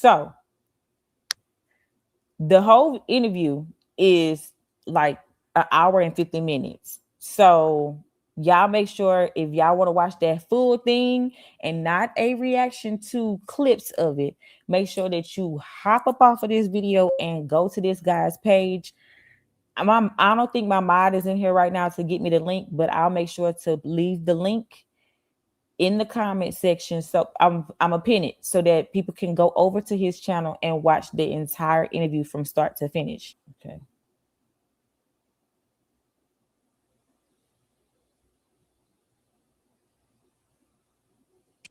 So the whole interview is like an hour and 50 minutes. So y'all make sure if y'all want to watch that full thing and not a reaction to clips of it, make sure that you hop up off of this video and go to this guy's page. I don't think my mod is in here right now to get me the link, but I'll make sure to leave the link in the comment section. So I'm a pin it so that people can go over to his channel and watch the entire interview from start to finish. Okay.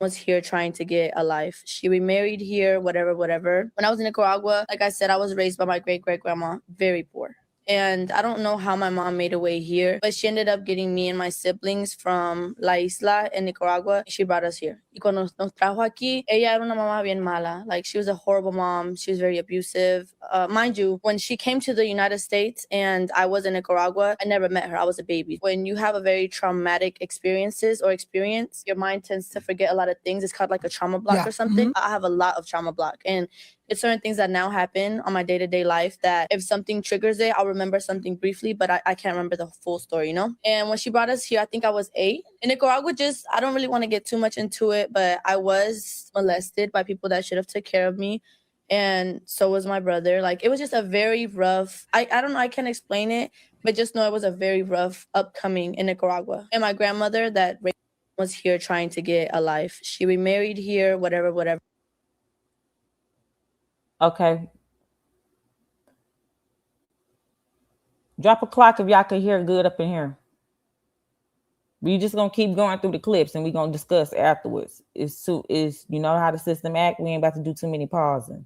Was here trying to get a life. She remarried here, whatever. When I was in Nicaragua, like I said, I was raised by my great-great-grandma, very poor. And I don't know how my mom made a way here, but she ended up getting me and my siblings from La Isla in Nicaragua. She brought us here. Y cuando nos trajo aquí, ella era una mamá bien mala. Like, she was a horrible mom. She was very abusive. Mind you, when she came to the United States and I was in Nicaragua, I never met her. I was a baby. When you have a very traumatic experience, your mind tends to forget a lot of things. It's called like a trauma block or something. I have a lot of trauma block. And it's certain things that now happen on my day-to-day life that if something triggers it, I'll remember something briefly, but I can't remember the full story, you know? And when she brought us here, I think I was 8. In Nicaragua, I don't really want to get too much into it, but I was molested by people that should have took care of me. And so was my brother. Like, it was just a very rough, I don't know, I can't explain it, but just know it was a very rough upcoming in Nicaragua. And my grandmother that was here trying to get a life. She remarried here, whatever. Okay. Drop a clock if y'all can hear good up in here. We just gonna keep going through the clips and we gonna discuss afterwards. It's you know how the system act. We ain't about to do too many pausing.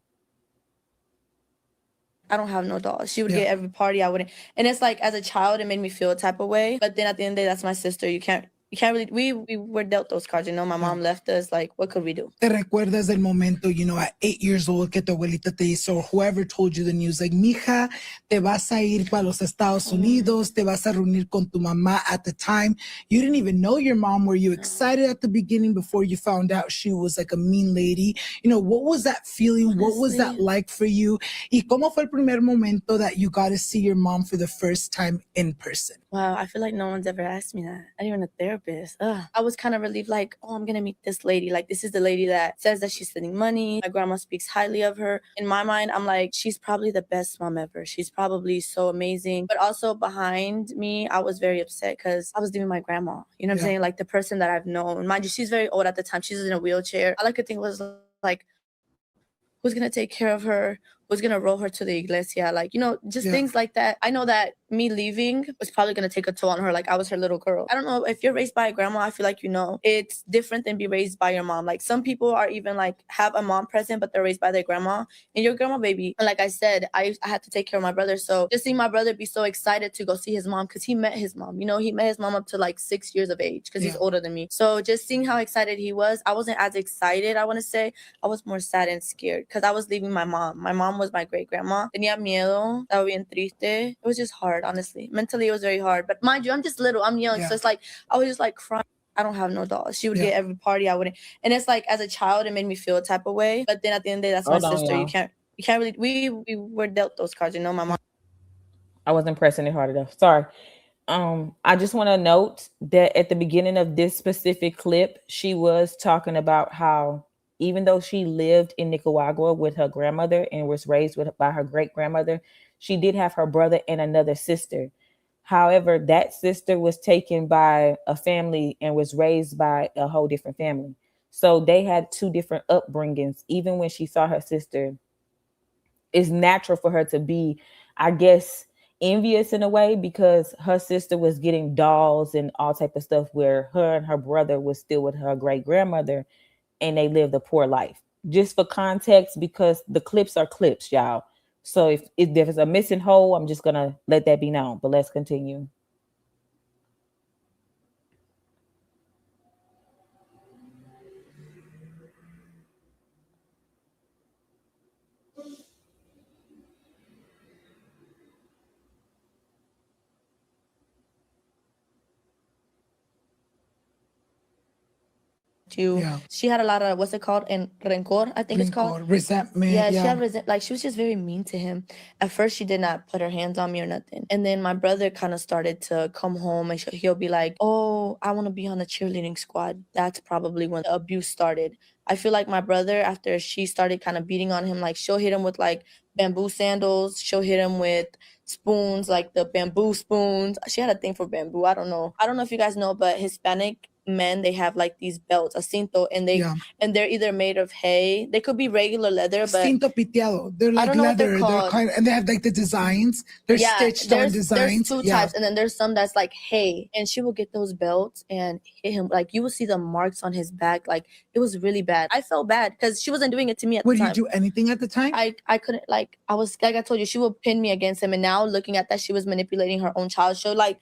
I don't have no dolls. She would get every party. I wouldn't. And it's like, as a child, it made me feel a type of way. But then at the end of the day, that's my sister. You can't really, we were dealt those cards, you know. My mom left us. Like, what could we do? ¿Te recuerdas del momento, you know, at 8 years old, que tu abuelita te hizo, or whoever told you the news, like, mija, te vas a ir para los Estados Unidos, te vas a reunir con tu mamá at the time. You didn't even know your mom. Were you excited at the beginning before you found out she was like a mean lady? You know, what was that feeling? Honestly, what was that like for you? ¿Y cómo fue el primer momento that you got to see your mom for the first time in person? Wow, I feel like no one's ever asked me that. Not even a therapist. I was kind of relieved, like, oh, I'm going to meet this lady. Like, this is the lady that says that she's sending money. My grandma speaks highly of her. In my mind, I'm like, she's probably the best mom ever. She's probably so amazing. But also behind me, I was very upset because I was leaving my grandma. You know what I'm saying? Like, the person that I've known. Mind you, she's very old at the time. She's in a wheelchair. All I could think was, like, who's going to take care of her? Who's going to roll her to the iglesia? Like, you know, just things like that. I know that me leaving was probably going to take a toll on her. Like, I was her little girl. I don't know, if you're raised by a grandma, I feel like, you know, it's different than be raised by your mom. Like, some people are even like have a mom present, but they're raised by their grandma, and your grandma baby. And like I said, I had to take care of my brother. So just seeing my brother be so excited to go see his mom, because he met his mom, you know, he met his mom up to like 6 years of age because he's older than me. So just seeing how excited he was, I wasn't as excited, I want to say. I was more sad and scared because I was leaving my mom. My mom was my great grandma. Tenía miedo. Estaba bien triste. It was just hard, honestly. Mentally, it was very hard. But mind you, I'm just little. I'm young. So it's like, I was just like crying. I don't have no dolls. She would get every party. I wouldn't. And it's like, as a child, it made me feel a type of way. But then at the end of the day, that's my sister. You can't really, we were dealt those cards, you know, my mom. I wasn't pressing it hard enough. Sorry. I just want to note that at the beginning of this specific clip, she was talking about how even though she lived in Nicaragua with her grandmother and was raised by her great grandmother, she did have her brother and another sister. However, that sister was taken by a family and was raised by a whole different family. So they had 2 different upbringings. Even when she saw her sister, it's natural for her to be, I guess, envious in a way, because her sister was getting dolls and all type of stuff, where her and her brother was still with her great grandmother and they lived a poor life. Just for context, because the clips are clips, y'all. So if there's a missing hole, I'm just gonna let that be known. But let's continue. too. Yeah. She had a lot of, what's it called? And rencor, I think it's called. Resentment. Yeah, she had like she was just very mean to him. At first, she did not put her hands on me or nothing. And then my brother kind of started to come home and he'll be like, "Oh, I want to be on the cheerleading squad." That's probably when the abuse started. I feel like my brother, after she started kind of beating on him, like she'll hit him with like bamboo sandals. She'll hit him with spoons, like the bamboo spoons. She had a thing for bamboo. I don't know if you guys know, but Hispanic men, they have like these belts, a cinto, and they're either made of hay. They could be regular leather, but cinto piteado. They're like I don't know leather. what they're called. And they have like the designs. They're stitched on designs. There's two types, and then there's some that's like hay. And she will get those belts and hit him. Like you will see the marks on his back. Like it was really bad. I felt bad because she wasn't doing it to me at the time. Would you do anything at the time? I couldn't, like, I was, like I told you, she would pin me against him. And now looking at that, she was manipulating her own child. So like,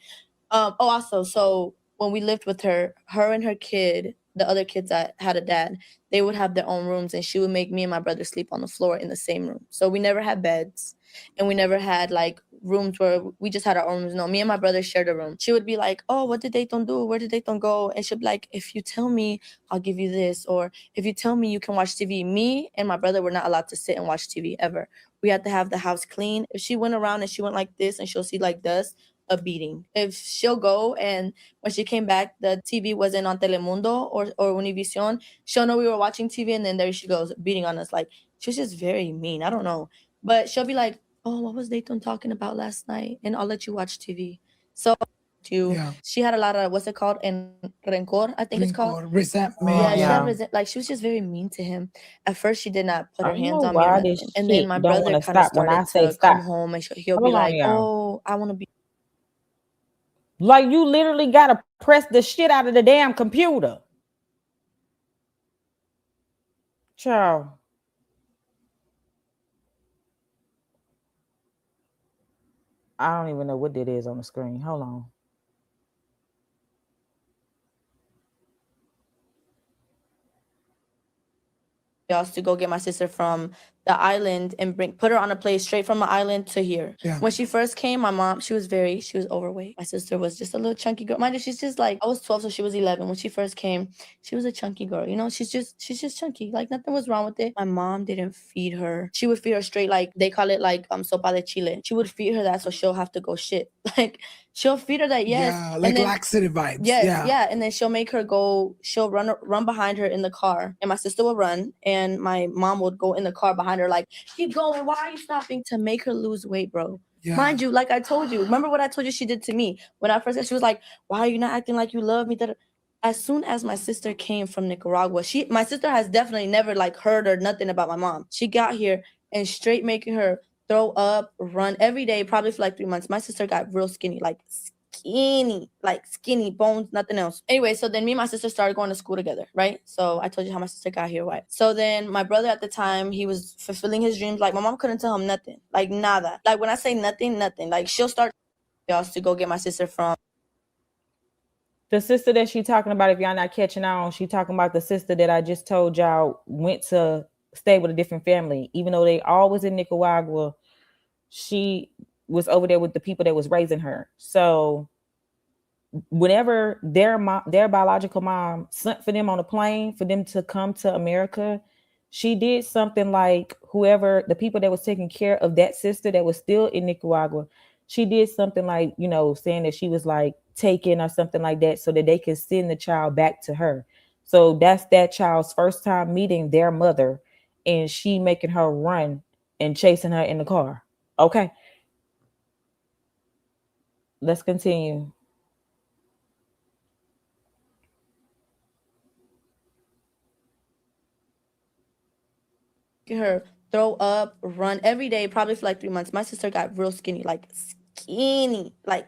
also, so when we lived with her and her kid, the other kids that had a dad, they would have their own rooms, and she would make me and my brother sleep on the floor in the same room. So we never had beds, and we never had like rooms where we just had our own rooms. No, me and my brother shared a room. She would be like, "Oh, what did Dayton do? Where did Dayton go?" And she'd be like, "If you tell me, I'll give you this," or "If you tell me, you can watch TV." Me and my brother were not allowed to sit and watch TV ever. We had to have the house clean. If she went around and she went like this and she'll see like dust, a beating. If she'll go and when she came back, the TV wasn't on Telemundo or Univision, she'll know we were watching TV, and then there she goes beating on us. Like she was just very mean. I don't know, but she'll be like, "Oh, what was Dayton talking about last night? And I'll let you watch TV." So she had a lot of, what's it called? And rencor, I think it's called. Resentment. Yeah, she had like she was just very mean to him. At first, she did not put her hands on me or why nothing. this And then chick my don't brother wanna kind of stop when I started say to stop. come home, and he'll Hold be on, like, y'all. "Oh, I want to be." Like you literally gotta press the shit out of the damn computer. Child. I don't even know what that is on the screen. Hold on. To go get my sister from the island and put her on a plane straight from the island to here. Yeah. When she first came, my mom, she was overweight. My sister was just a little chunky girl. Mind you, she's just like, I was 12, so she was 11. When she first came, she was a chunky girl. You know, she's just chunky. Like nothing was wrong with it. My mom didn't feed her. She would feed her straight, like they call it like sopa de chile. She would feed her that so she'll have to go shit. Like she'll feed her that, yes. Yeah, like laxative vibes. Yes, yeah. And then she'll make her go, she'll run behind her in the car. And my sister will run, and my mom would go in the car behind her, like, "Keep going, why are you stopping?" To make her lose weight, bro. Yeah. Mind you, like I told you, remember what I told you she did to me? When I first got, she was like, "Why are you not acting like you love me?" As soon as my sister came from Nicaragua, my sister has definitely never like heard or nothing about my mom. She got here and straight making her throw up, run every day, probably for like 3 months. My sister got real skinny, like skinny bones, nothing else. Anyway, so then me and my sister started going to school together, right? So I told you how my sister got here, right? So then my brother at the time, he was fulfilling his dreams. Like my mom couldn't tell him nothing, like nada. Like when I say nothing, like she'll start to go get my sister from. The sister that she talking about, if y'all not catching on, she talking about the sister that I just told y'all went to stay with a different family. Even though they always in Nicaragua, she was over there with the people that was raising her. So whenever their biological mom sent for them on a plane for them to come to America, she did something like whoever the people that was taking care of that sister that was still in Nicaragua, she did something like, you know, saying that she was like taken or something like that so that they could send the child back to her. So that's that child's first time meeting their mother, and she making her run and chasing her in the car. Okay, let's continue. Her throw up, run every day, probably for like 3 months. My sister got real skinny, like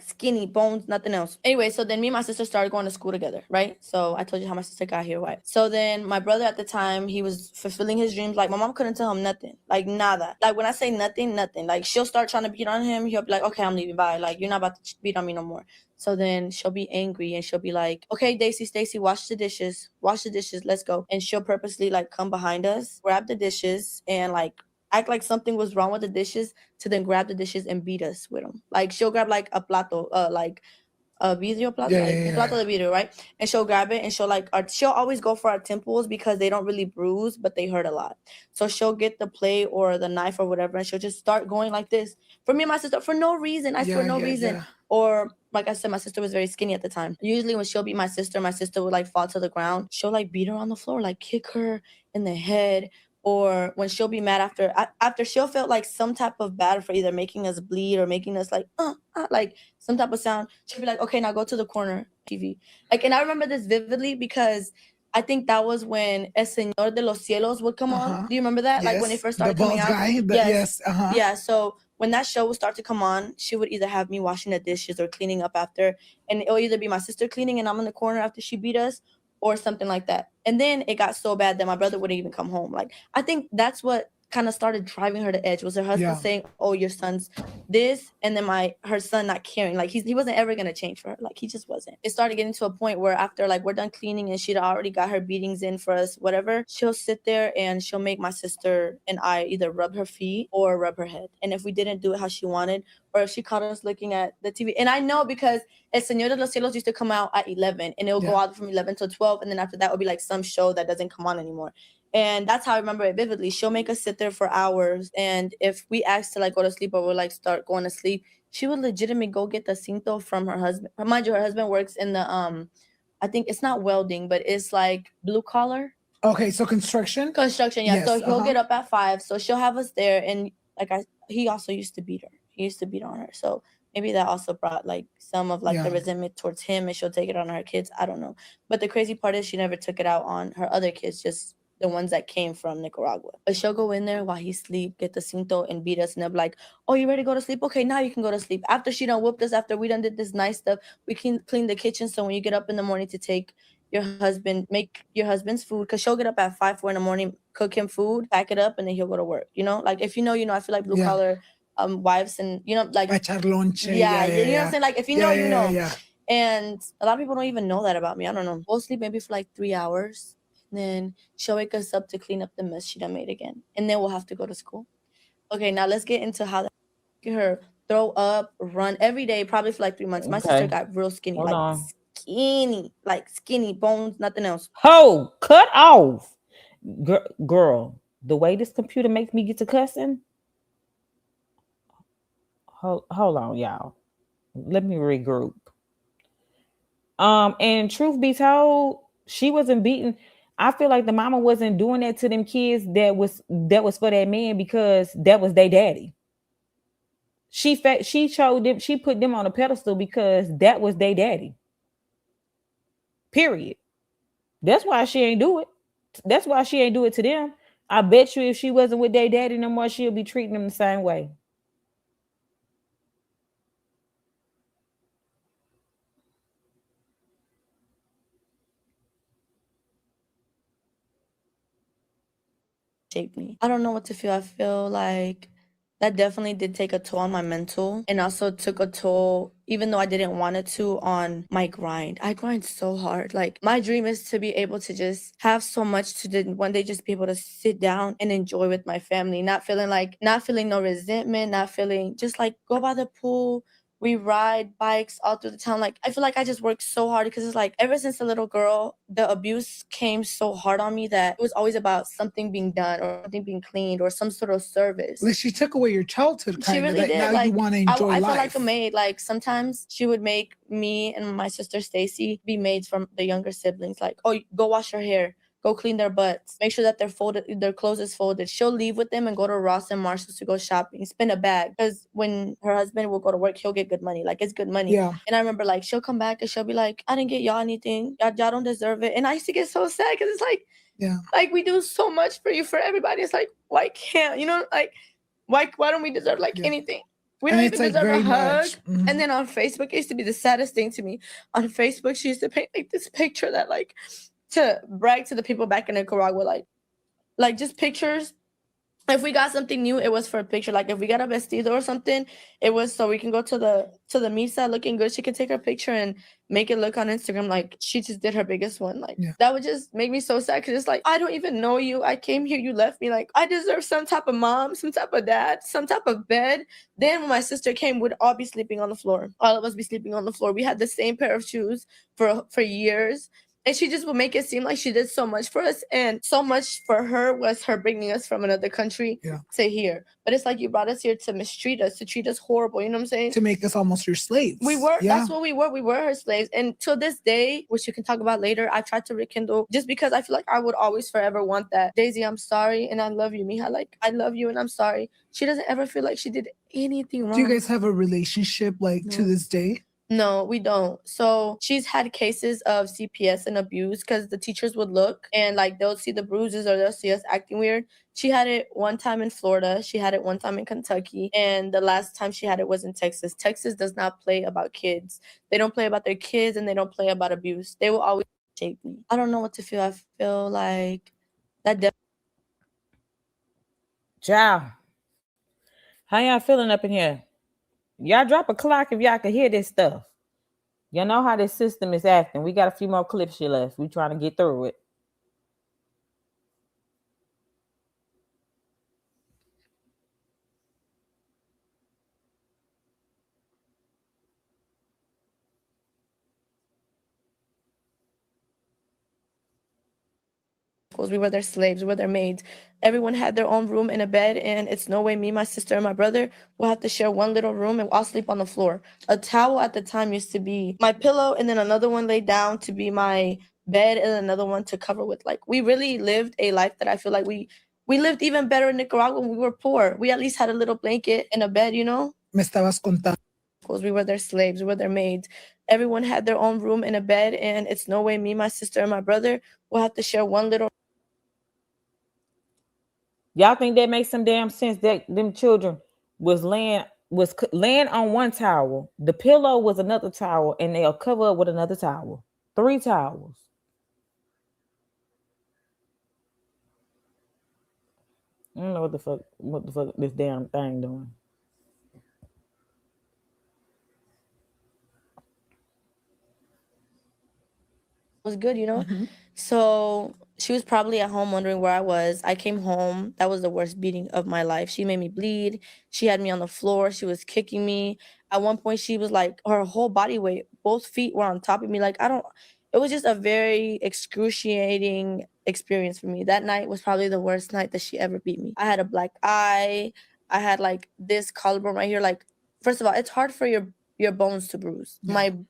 skinny bones, nothing else. Anyway, so then me and my sister started going to school together, right? So I told you how my sister got here, right? So then my brother at the time, he was fulfilling his dreams. Like my mom couldn't tell him nothing, like nada. Like when I say nothing, like she'll start trying to beat on him. He'll be like, "Okay, I'm leaving, bye. Like you're not about to beat on me no more." So then she'll be angry and she'll be like, "Okay, Stacy, wash the dishes, let's go." And she'll purposely like come behind us, grab the dishes, and like act like something was wrong with the dishes, to then grab the dishes and beat us with them. Like she'll grab like a plato, like vidrio plato, Yeah, like yeah, yeah. plato de vidrio, right? And she'll grab it and she'll like she'll always go for our temples because they don't really bruise, but they hurt a lot. So she'll get the plate or the knife or whatever, and she'll just start going like this for me and my sister for no reason. I swear, no reason. Or like I said, my sister was very skinny at the time. Usually when she'll beat my sister would like fall to the ground. She'll like beat her on the floor, like kick her in the head. Or when she'll be mad after she'll feel like some type of battle for either making us bleed or making us like some type of sound, she'll be like, okay, now go to the corner TV. Like, and I remember this vividly because I think that was when El Señor de los Cielos would come on. Do you remember that? Yes. Like when it first started the coming bald out. guy. Yes. Yeah. So when that show would start to come on, she would either have me washing the dishes or cleaning up after, and it'll either be my sister cleaning and I'm in the corner after she beat us, or something like that. And then it got so bad that my brother wouldn't even come home. Like, I think that's what kind of started driving her to edge, was her husband saying, oh, your son's this, and then her son not caring. Like, he wasn't ever gonna change for her. Like, he just wasn't. It started getting to a point where after like we're done cleaning and she'd already got her beatings in for us, whatever, she'll sit there and she'll make my sister and I either rub her feet or rub her head. And if we didn't do it how she wanted, or if she caught us looking at the TV, and I know because El Señor de los Cielos used to come out at 11 and it'll go out from 11 to 12, and then after that would be like some show that doesn't come on anymore. And that's how I remember it vividly. She'll make us sit there for hours, and if we asked to like go to sleep or we'll like start going to sleep, she would legitimately go get the cinto from her husband. Mind you, her husband works in the I think it's not welding, but it's like blue collar. Okay, so construction, yeah. Yes, So he'll get up at 5, so she'll have us there, and like he also used to beat her. He used to beat on her, so maybe that also brought like some of like the resentment towards him, and she'll take it on her kids. I don't know. But the crazy part is she never took it out on her other kids, just the ones that came from Nicaragua. But she'll go in there while he sleep, get the cinto and beat us, and they'll be like, oh, you ready to go to sleep? Okay, now you can go to sleep. After she done whooped us, after we done did this nice stuff, we can clean the kitchen, so when you get up in the morning to make your husband's food, because she'll get up at 5, 4 in the morning, cook him food, pack it up, and then he'll go to work. You know, like if you know, I feel like blue collar wives, and like echar lonche. You know what I'm saying? Like if you know, you know. Yeah. And a lot of people don't even know that about me. I don't know. We'll sleep maybe for like 3 hours. And then she'll wake us up to clean up the mess she done made again. And then we'll have to go to school. Okay, now let's get into how her throw up, run every day, probably for like 3 months. My sister got real skinny. Like skinny, bones, nothing else. Oh, cut off. Girl, the way this computer makes me get to cussing. Hold on, y'all. Let me regroup. And truth be told, she wasn't beating. I feel like the mama wasn't doing that to them kids that was for that man, because that was their daddy. She showed them, she put them on a pedestal because that was their daddy. Period. That's why she ain't do it. That's why she ain't do it to them. I bet you if she wasn't with their daddy no more, she'll be treating them the same way. Shaped me. I don't know what to feel. I feel like that definitely did take a toll on my mental, and also took a toll, even though I didn't want it to, on my grind. I grind so hard. Like, my dream is to be able to just have so much to one day just be able to sit down and enjoy with my family, not feeling no resentment, not feeling, just like go by the pool. We ride bikes all through the town. Like, I feel like I just worked so hard, because it's like ever since a little girl, the abuse came so hard on me that it was always about something being done or something being cleaned or some sort of service. Like, she took away your childhood. She really did. Now like, you want to enjoy I life. felt like a maid. Like, sometimes she would make me and my sister Stacy be maids from the younger siblings. Like, oh, go wash her hair. Go clean their butts. Make sure that their clothes is folded. She'll leave with them and go to Ross and Marshalls to go shopping. Spin a bag, because when her husband will go to work, he'll get good money. Like, it's good money. Yeah. And I remember, like, she'll come back and she'll be like, I didn't get y'all anything. Y'all don't deserve it. And I used to get so sad, because it's like, like, we do so much for you, for everybody. It's like, why can't, like, why don't we deserve like anything? We don't even deserve a hug. Mm-hmm. And then on Facebook, it used to be the saddest thing to me. On Facebook, she used to paint like this picture that, like, to brag to the people back in Nicaragua, like just pictures If we got something new, it was for a picture. Like if we got a vestido or something, it was so we can go to the misa looking good. She can take her picture and make it look on Instagram like she just did her biggest one. Like that would just make me so sad because it's like I don't even know you. I came here, you left me. Like I deserve some type of mom, some type of dad, some type of bed. Then when my sister came, we'd all be sleeping on the floor. All of us be sleeping on the floor. We had the same pair of shoes for years. And she just would make it seem like she did so much for us. And so much for her was her bringing us from another country to here. But it's like you brought us here to mistreat us, to treat us horrible. You know what I'm saying? To make us almost your slaves. We were. Yeah. That's what we were. We were her slaves. And to this day, which you can talk about later, I tried to rekindle just because I feel like I would always forever want that. Daisy, I'm sorry. And I love you, Mija. Like, I love you and I'm sorry. She doesn't ever feel like she did anything wrong. Do you guys have a relationship to this day? No, we don't. So she's had cases of CPS and abuse because the teachers would look and like they'll see the bruises or they'll see us acting weird. She had it one time in Florida. She had it one time in Kentucky. And the last time she had it was in Texas. Texas does not play about kids. They don't play about their kids and they don't play about abuse. They will always shape me. I don't know what to feel. I feel like that. Ciao. How y'all feeling up in here? Y'all drop a clock if y'all can hear this stuff. Y'all know how this system is acting. We got a few more clips here left. We trying to get through it. We were their slaves. We were their maids. Everyone had their own room and a bed, and it's no way me, my sister, and my brother will have to share one little room and I'll sleep on the floor. A towel at the time used to be my pillow, and then another one laid down to be my bed, and another one to cover with. Like, we really lived a life that I feel like we lived even better in Nicaragua when we were poor. We at least had a little blanket and a bed, you know? Me estabas contando. We were their slaves. We were their maids. Everyone had their own room and a bed, and it's no way me, my sister, and my brother will have to share one little. Y'all think that makes some damn sense that them children was laying on one towel, the pillow was another towel, and they'll cover up with another towel. 3 towels. I don't know what the fuck this damn thing doing. Was good, you know? So she was probably at home wondering where I was. I came home. That was the worst beating of my life. She made me bleed. She had me on the floor. She was kicking me. At one point, she was like, her whole body weight, both feet were on top of me. Like, it was just a very excruciating experience for me. That night was probably the worst night that she ever beat me. I had a black eye. I had like this collarbone right here. Like, first of all, it's hard for your bones to bruise.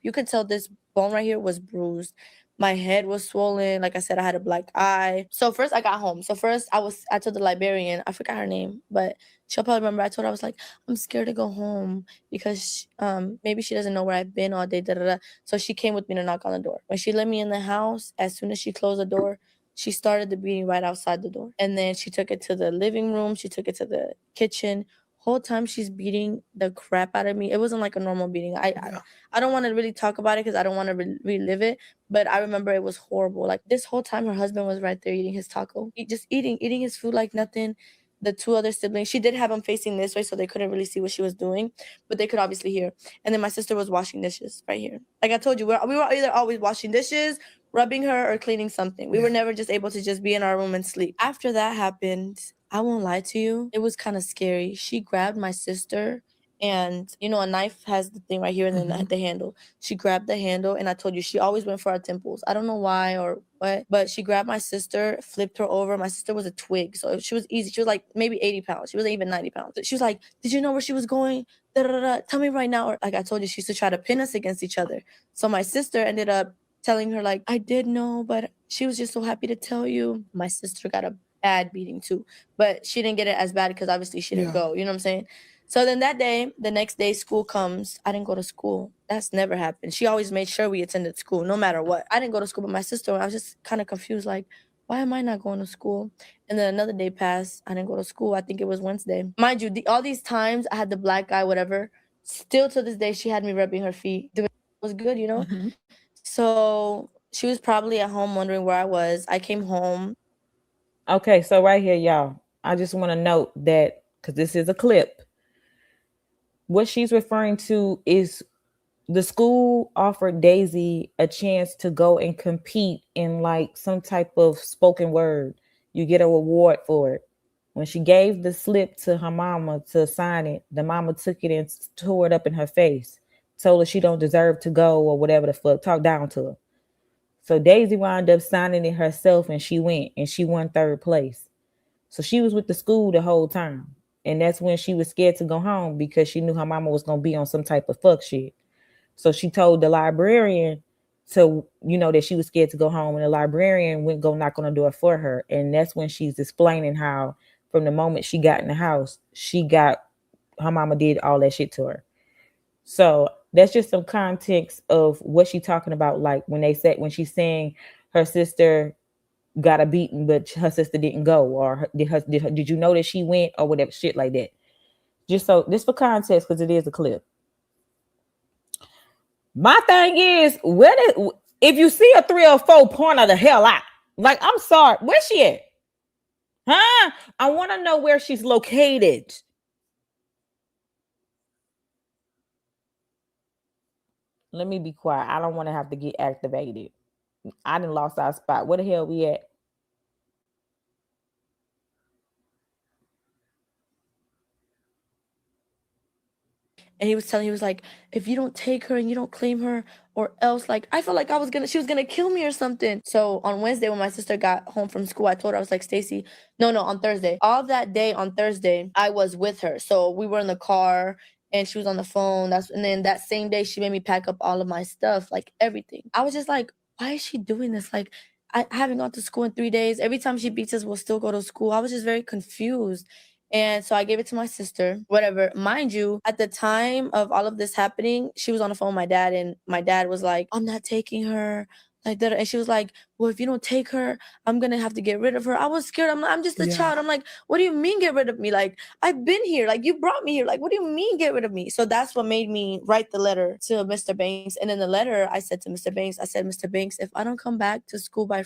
You could tell this bone right here was bruised. My head was swollen. Like I said, I had a black eye. So first I got home. So first I told the librarian, I forgot her name, but she'll probably remember. I told her, I was like, I'm scared to go home because maybe she doesn't know where I've been all day. Da, da, da. So she came with me to knock on the door. When she let me in the house, as soon as she closed the door, she started the beating right outside the door. And then she took it to the living room. She took it to the kitchen. Whole time she's beating the crap out of me. It wasn't like a normal beating. I don't want to really talk about it because I don't want to relive it. But I remember it was horrible. Like this whole time, her husband was right there eating his taco, just eating his food like nothing. The 2 other siblings, she did have them facing this way, so they couldn't really see what she was doing, but they could obviously hear. And then my sister was washing dishes right here. Like I told you, we were either always washing dishes, rubbing her, or cleaning something. We were never just able to just be in our room and sleep. After that happened, I won't lie to you, it was kind of scary. She grabbed my sister, and you know, a knife has the thing right here and then the handle. She grabbed the handle, and I told you, she always went for our temples. I don't know why or what, but she grabbed my sister, flipped her over. My sister was a twig, so she was easy. She was like maybe 80 pounds. She wasn't even 90 pounds. She was like, did you know where she was going? Da, da, da, da. Tell me right now. Or like I told you, she used to try to pin us against each other. So my sister ended up telling her like, I did know, but she was just so happy to tell you. My sister got a bad beating too, but she didn't get it as bad because obviously she didn't go, you know what I'm saying? So then the next day school comes, I didn't go to school. That's never happened. She always made sure we attended school no matter what. I didn't go to school, but my sister, I was just kind of confused, like, why am I not going to school? And then another day passed, I didn't go to school. I think it was Wednesday. Mind you, all these times I had the black eye, whatever, still to this day she had me rubbing her feet. It was good, you know? So she was probably at home wondering where I was. I came home. Okay, so right here, y'all, I just want to note that because this is a clip, what she's referring to is the school offered Daisy a chance to go and compete in like some type of spoken word. You get a reward for it. When she gave the slip to her mama to sign it, the mama took it and tore it up in her face, told her she don't deserve to go or whatever the fuck, talked down to her. So Daisy wound up signing it herself and she went and she won third place. So she was with the school the whole time. And that's when she was scared to go home because she knew her mama was going to be on some type of fuck shit. So she told the librarian to, that she was scared to go home, and the librarian went go knock on the door for her. And that's when she's explaining how from the moment she got in the house, her mama did all that shit to her. So that's just some context of what she's talking about. Like when she's saying her sister got a beating, but her sister didn't go, or did you know that she went, or whatever shit like that. Just for context, because it is a clip. My thing is, if you see a 304, point her the hell out. Like, I'm sorry, where's she at? Huh? I want to know where she's located. Let me be quiet. I don't want to have to get activated. I done lost our spot. Where the hell we at? And he was like, if you don't take her and you don't claim her, or else, like, I felt like she was gonna kill me or something. So on Wednesday, when my sister got home from school, I told her, I was like, Stacy, no, on Thursday. All that day on Thursday, I was with her. So we were in the car and she was on the phone. And then that same day, she made me pack up all of my stuff, like everything. I was just like, why is she doing this? Like, I haven't gone to school in 3 days. Every time she beats us, we'll still go to school. I was just very confused. And so I gave it to my sister, whatever. Mind you, at the time of all of this happening, she was on the phone with my dad, and my dad was like, I'm not taking her. Like that. And she was like, well, if you don't take her, I'm going to have to get rid of her. I was scared. I'm just a child. I'm like, what do you mean get rid of me? Like, I've been here. Like, you brought me here. Like, what do you mean get rid of me? So that's what made me write the letter to Mr. Banks. And in the letter, I said to Mr. Banks, Mr. Banks, if I don't come back to school by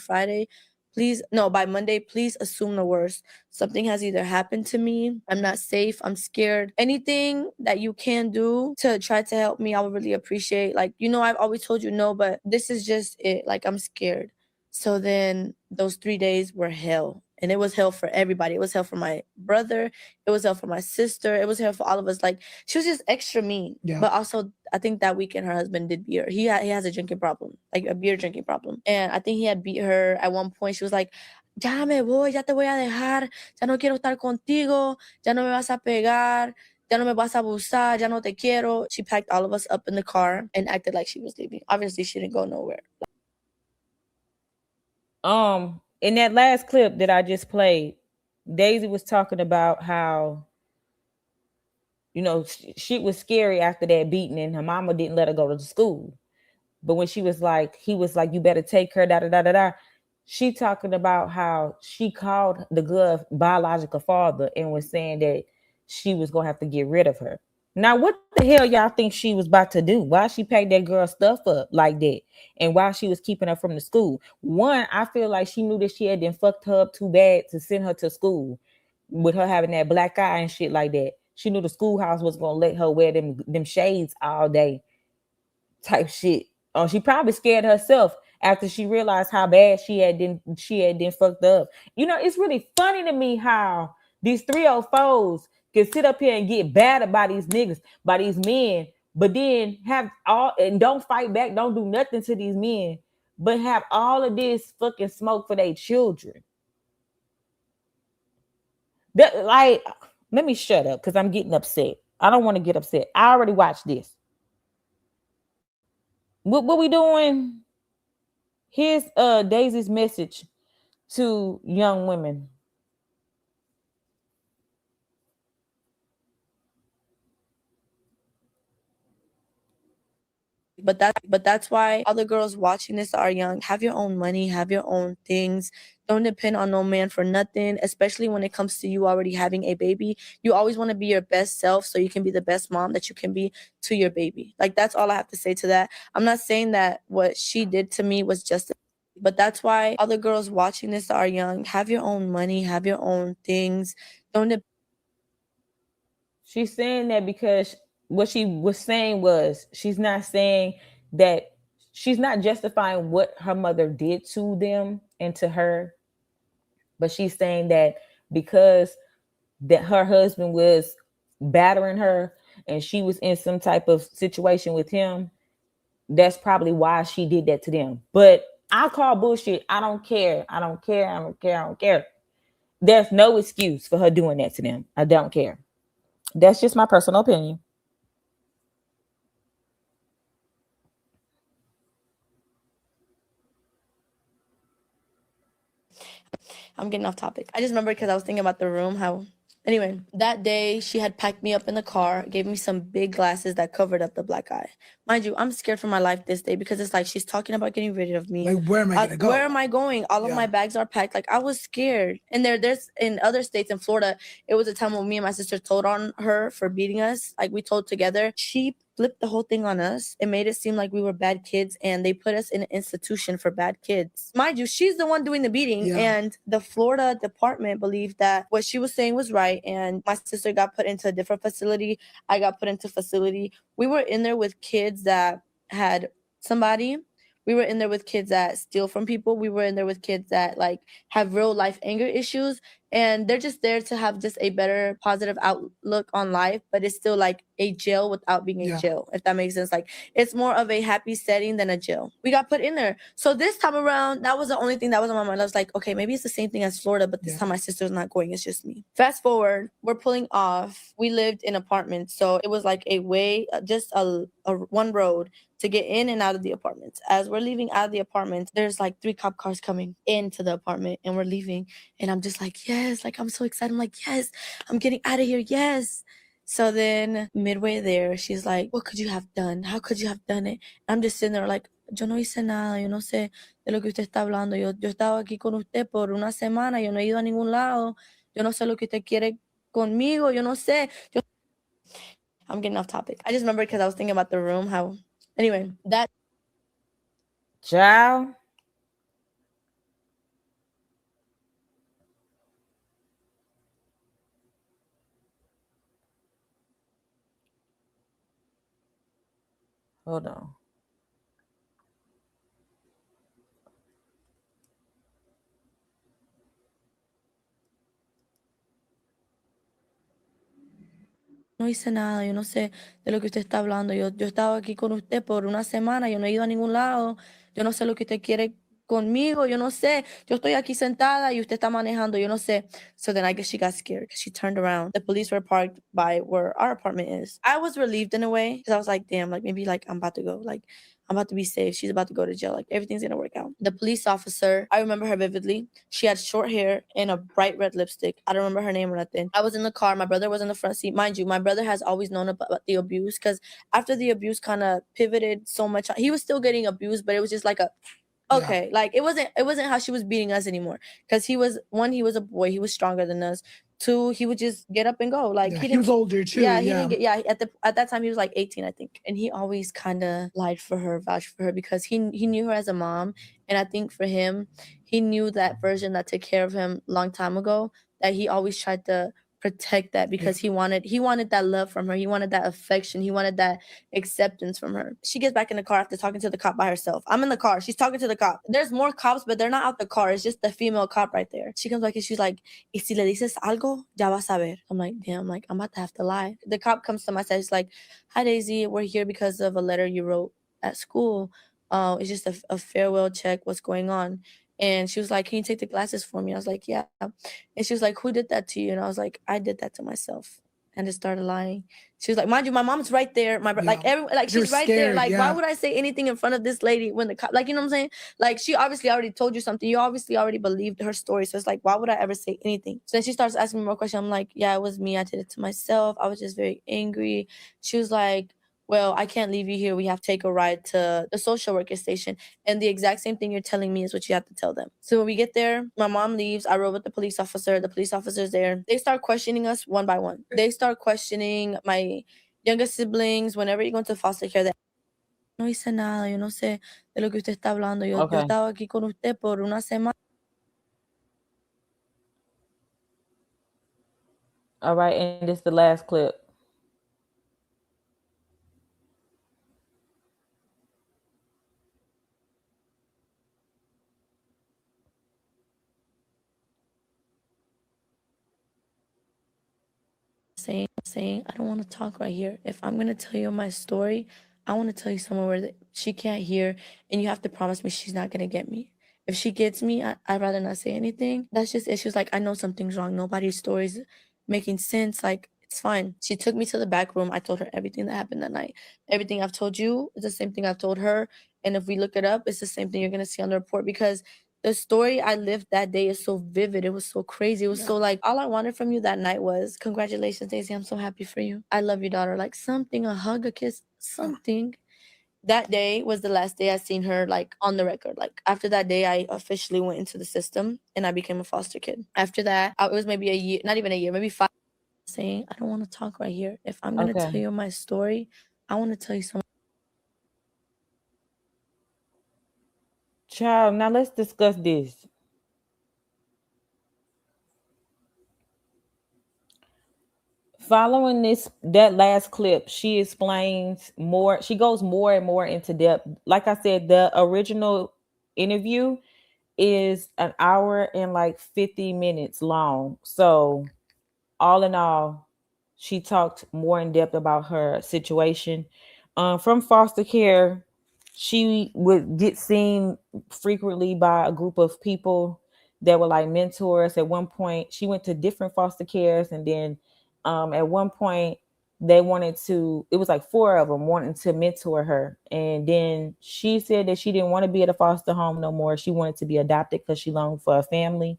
by Monday, please assume the worst. Something has either happened to me. I'm not safe. I'm scared. Anything that you can do to try to help me, I would really appreciate. Like, I've always told you no, but this is just it. Like, I'm scared. So then those 3 days were hell. And it was hell for everybody. It was hell for my brother. It was hell for my sister. It was hell for all of us. Like, she was just extra mean. Yeah. But also, I think that weekend her husband did beat her. He has a drinking problem, like a beer drinking problem. And I think he had beat her at one point. She was like, ya me voy, ya te voy a dejar. Ya no quiero estar contigo. Ya no me vas a pegar. Ya no me vas a abusar. Ya no te quiero. She packed all of us up in the car and acted like she was leaving. Obviously, she didn't go nowhere. In that last clip that I just played, Daisy was talking about how, shit was scary after that beating, and her mama didn't let her go to school. But when he was like, you better take her, da da da da da. She talking about how she called the girl's biological father and was saying that she was gonna have to get rid of her. Now, what the hell y'all think she was about to do? Why she packed that girl's stuff up like that? And why she was keeping her from the school? One, I feel like she knew that she had been fucked her up too bad to send her to school with her having that black eye and shit like that. She knew the schoolhouse was gonna let her wear them shades all day type shit. She probably scared herself after she realized how bad she had been fucked up. It's really funny to me how these 304s can sit up here and get bad about these niggas, by these men, but then have all and don't fight back, don't do nothing to these men, but have all of this fucking smoke for their children. That, like, let me shut up because I'm getting upset. I don't want to get upset. I already watched this. What we doing? Here's Daisy's message to young women. But that's why all the girls watching this are young. Have your own money, have your own things. Don't depend on no man for nothing, especially when it comes to you already having a baby. You always want to be your best self so you can be the best mom that you can be to your baby. Like, that's all I have to say to that. I'm not saying that what she did to me was just But that's why all the girls watching this are young. Have your own money, have your own things. Don't. She's saying that because what she was saying was she's not saying that she's not justifying what her mother did to them and to her, but she's saying that because that her husband was battering her and she was in some type of situation with him, that's probably why she did that to them. But I call bullshit. I don't care. I don't care. I don't care. I don't care. There's no excuse for her doing that to them. I don't care. That's just my personal opinion. I'm getting off topic. I just remember because I was thinking about the room, how. Anyway, that day she had packed me up in the car, gave me some big glasses that covered up the black eye. Mind you, I'm scared for my life this day because it's like she's talking about getting rid of me. Like, where am I gonna go? Where am I going? All of my bags are packed. Like, I was scared. And there's in other states, in Florida, it was a time when me and my sister told on her for beating us. Like, we told together. She flipped the whole thing on us. It made it seem like we were bad kids, and they put us in an institution for bad kids. Mind you, she's the one doing the beating, and the Florida department believed that what she was saying was right, and my sister got put into a different facility. I got put into facility. We were in there with kids that had somebody. We were in there with kids that steal from people. We were in there with kids that like have real life anger issues, and they're just there to have just a better positive outlook on life, but it's still like a jail without being a jail, if that makes sense. Like, it's more of a happy setting than a jail. We got put in there. So this time around, that was the only thing that was on my mind. I was like, okay, maybe it's the same thing as Florida, but this time my sister's not going. It's just me. Fast forward, we're pulling off. We lived in apartments, so it was like a way, just a one road to get in and out of the apartments. As we're leaving out of the apartment, there's like 3 cop cars coming into the apartment, and we're leaving. And I'm just like, yes, like I'm so excited. I'm like, yes, I'm getting out of here. Yes. So then midway there, she's like, what could you have done? How could you have done it? I'm just sitting there like, yo no hice nada, yo no sé de lo que usted está hablando. Yo he estado aquí con usted por una semana, yo no he ido a ningún lado. Yo no sé lo que usted quiere conmigo, yo no sé. I'm getting off topic. I just remember because I was thinking about the room, how. Anyway, that. Ciao. Hold on. No hice nada, yo no sé de lo que usted está hablando. Yo he estado aquí con usted por una semana, yo no he ido a ningún lado. Yo no sé lo que usted quiere conmigo, yo no sé. Yo estoy aquí sentada y usted está manejando, yo no sé. So then I guess she got scared because she turned around. The police were parked by where our apartment is. I was relieved in a way because I was like, damn, like maybe like I'm about to go. Like, I'm about to be safe. She's about to go to jail. Like, everything's gonna work out. The police officer, I remember her vividly. She had short hair and a bright red lipstick. I don't remember her name or nothing. I was in the car. My brother was in the front seat. Mind you, my brother has always known about the abuse because after the abuse kind of pivoted so much, he was still getting abused, but it was just like a okay, like it wasn't how she was beating us anymore. Because he was a boy, he was stronger than us. 2, he would just get up and go. Like he was older too. Yeah, he didn't get at that time he was like 18, I think. And he always kind of lied for her, vouched for her because he knew her as a mom. And I think for him, he knew that version that took care of him long time ago, that he always tried to protect that because he wanted that love from her. He wanted that affection. He wanted that acceptance from her. She gets back in the car after talking to the cop by herself. I'm in the car. She's talking to the cop. There's more cops, but they're not out the car. It's just the female cop right there. She comes back and she's like, "Y si le dices algo, ya vas a ver." I'm like, damn, like I'm about to have to lie. The cop comes to my side. He's like, "Hi Daisy, we're here because of a letter you wrote at school. It's just a farewell check. What's going on?" And she was like, "Can you take the glasses for me?" I was like, "Yeah." And she was like, "Who did that to you?" And I was like, "I did that to myself." And just started lying. She was like, mind you, my mom's right there. Like everyone, like she's right there. Like, why would I say anything in front of this lady when the cop, like, you know what I'm saying? Like, she obviously already told you something. You obviously already believed her story. So it's like, why would I ever say anything? So then she starts asking me more questions. I'm like, yeah, it was me. I did it to myself. I was just very angry. She was like, well, I can't leave you here. We have to take a ride to the social worker station. And the exact same thing you're telling me is what you have to tell them. So when we get there, my mom leaves. I rode with the police officer. The police officer's there. They start questioning us one by one. They start questioning my youngest siblings. Whenever you go into foster care, no hice nada, yo no sé de lo que usted está hablando. Yo Okay. estaba aquí con usted por una semana. All right, and this is the last clip. Saying I don't want to talk right here. If I'm gonna tell you my story, I want to tell you somewhere where she can't hear, and you have to promise me she's not gonna get me. If she gets me, I'd rather not say anything. That's just issues. Like, I know something's wrong. Nobody's story's making sense. Like, it's fine. She took me to the back room. I told her everything that happened that night. Everything I've told you is the same thing I've told her. And if we look it up, it's the same thing you're gonna see on the report, because the story I lived that day is so vivid. It was so crazy. It was so like, all I wanted from you that night was congratulations, Daisy. I'm so happy for you. I love you, daughter. Like, something, a hug, a kiss, something. That day was the last day I seen her, like, on the record. Like, after that day, I officially went into the system and I became a foster kid. After that, it was maybe a year, not even a year, maybe 5. Saying I don't want to talk right here. If I'm gonna tell Okay. you my story, I want to tell you something. Child, now let's discuss this. Following that last clip, she explains more. She goes more and more into depth. Like I said, the original interview is an hour and like 50 minutes long. So all in all, she talked more in depth about her situation. From foster care, she would get seen frequently by a group of people that were like mentors. At one point, she went to different foster cares, and then at one point, they wanted to. It was like four of them wanting to mentor her, and then she said that she didn't want to be at a foster home no more. She wanted to be adopted because she longed for a family,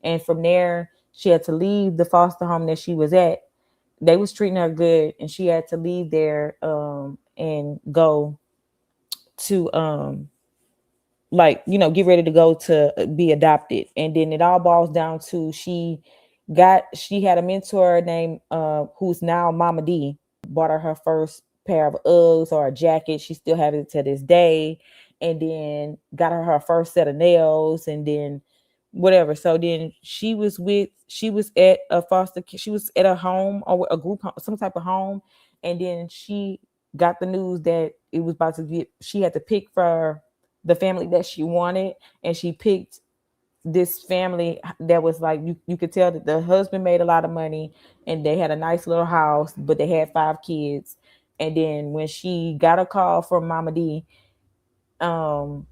and from there, she had to leave the foster home that she was at. They was treating her good, and she had to leave there and go to like, you know, get ready to go to be adopted. And then it all boils down to she had a mentor named who's now Mama D, bought her first pair of Uggs or a jacket. She still has it to this day. And then got her first set of nails, and then whatever. So then she was at a she was at a home or a group home, some type of home, and then she got the news that it was about to get, she had to pick for the family that she wanted, and she picked this family that was like, you could tell that the husband made a lot of money and they had a nice little house, but they had 5 kids. And then when she got a call from Mama D, um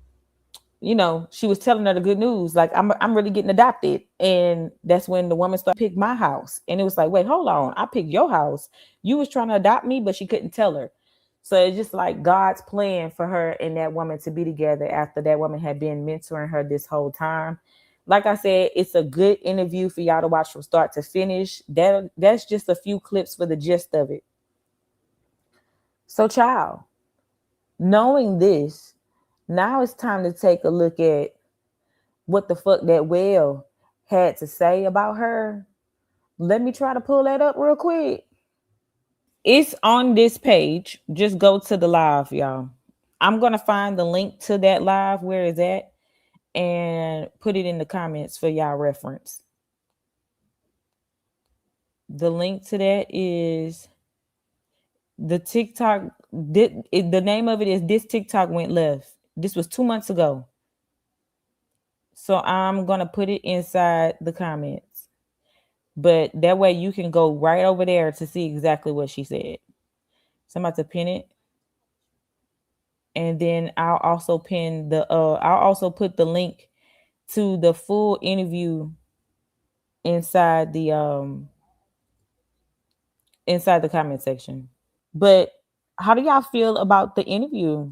you know, she was telling her the good news, like, I'm really getting adopted. And that's when the woman started pick my house. And it was like, wait, hold on, I picked your house. You was trying to adopt me, but she couldn't tell her. So it's just like God's plan for her and that woman to be together after that woman had been mentoring her this whole time. Like I said, it's a good interview for y'all to watch from start to finish. That's just a few clips for the gist of it. So, child, knowing this, now it's time to take a look at what the fuck that whale had to say about her. Let me try to pull that up real quick. It's on this page. Just go to the live, y'all. I'm gonna find the link to that live, where is that, and put it in the comments for y'all reference. The link to that is the TikTok. The name of it is This TikTok Went Left. This was 2 months ago. So I'm gonna put it inside the comments. But that way you can go right over there to see exactly what she said. So I'm about to pin it. And then I'll also I'll also put the link to the full interview inside the comment section. But how do y'all feel about the interview?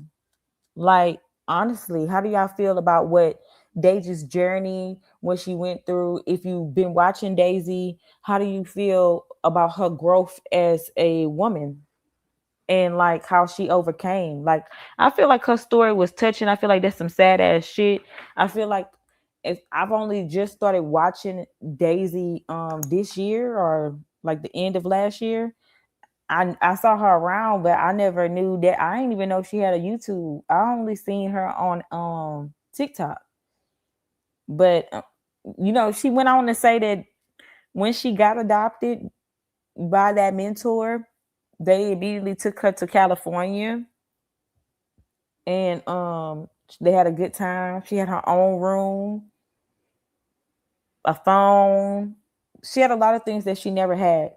Like, honestly, how do y'all feel about what Daisy's journey, what she went through? If you've been watching Daisy, how do you feel about her growth as a woman and like how she overcame? Like, I feel like her story was touching. I feel like that's some sad ass shit. I feel like if I've only just started watching Daisy this year or like the end of last year. I saw her around, but I never knew that. I didn't even know she had a YouTube. I only seen her on TikTok. But she went on to say that when she got adopted by that mentor, they immediately took her to California, and they had a good time. She had her own room, a phone. She had a lot of things that she never had.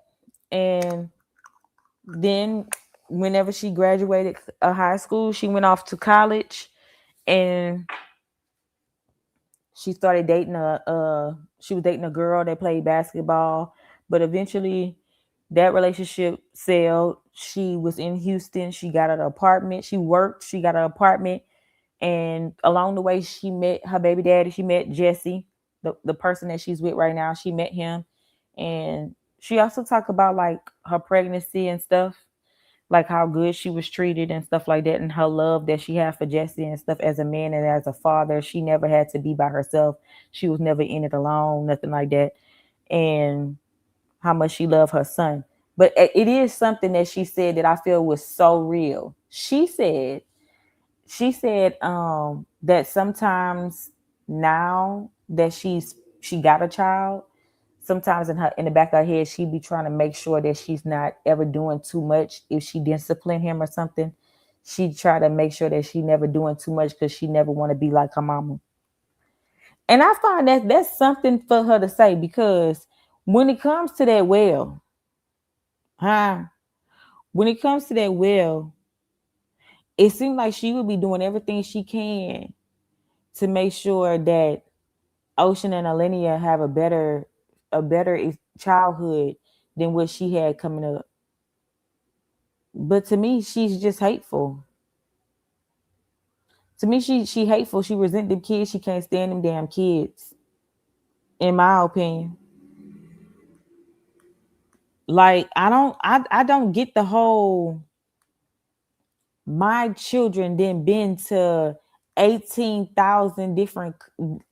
And then whenever she graduated high school, she went off to college, and she started dating she was dating a girl that played basketball, but eventually that relationship sailed. She was in Houston. She got an apartment. She worked. She got an apartment. And along the way, she met her baby daddy. She met Jesse, the person that she's with right now. She met him. And she also talked about like her pregnancy and stuff, like how good she was treated and stuff like that, and her love that she had for Jesse and stuff as a man and as a father. She never had to be by herself. She was never in it alone, nothing like that. And how much she loved her son. But it is something that she said that I feel was so real. She said that sometimes now that she got a child, sometimes in the back of her head she be trying to make sure that she's not ever doing too much. If she discipline him or something, she try to make sure that she never doing too much because she never want to be like her mama. And I find that that's something for her to say, because when it comes to that well, huh? When it comes to that well, it seems like she would be doing everything she can to make sure that Ocean and Alenia have a better childhood than what she had coming up. But to me, she's just hateful. To me, she hateful. She resent them kids. She can't stand them damn kids. In my opinion, like I don't get the whole my children then been to 18,000 different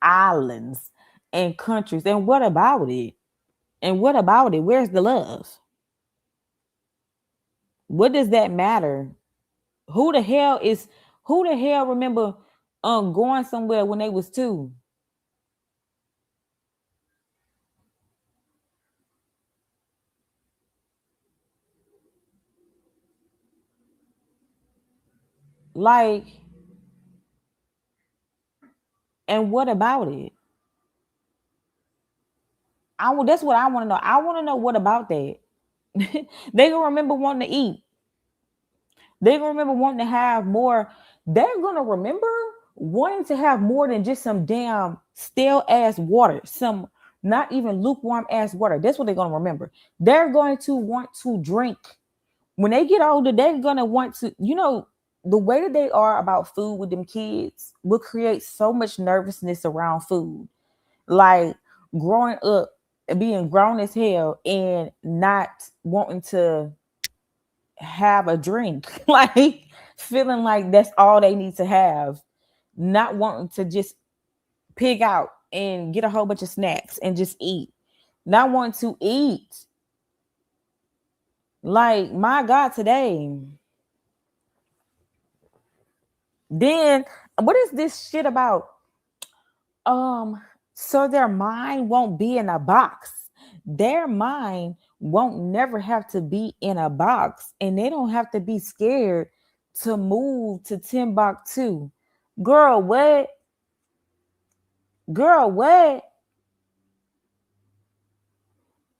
islands and countries. And what about it? And what about it? Where's the love? What does that matter? Who the hell is who the hell remember going somewhere when they was two? Like, and what about it? That's what I want to know. I want to know what about that. They gonna remember wanting to eat. They're gonna remember wanting to have more. They're gonna remember wanting to have more than just some damn stale ass water, some not even lukewarm ass water. That's what they're gonna remember. They're going to want to drink. When they get older, they're gonna want to, the way that they are about food with them kids will create so much nervousness around food. Like growing up, being grown as hell and not wanting to have a drink, like feeling like that's all they need to have, not wanting to just pig out and get a whole bunch of snacks and just eat, not wanting to eat. Like, my God, today. Then what is this shit about? So their mind won't be in a box. Their mind won't never have to be in a box, and they don't have to be scared to move to Timbuktu. Girl, what? Girl, what?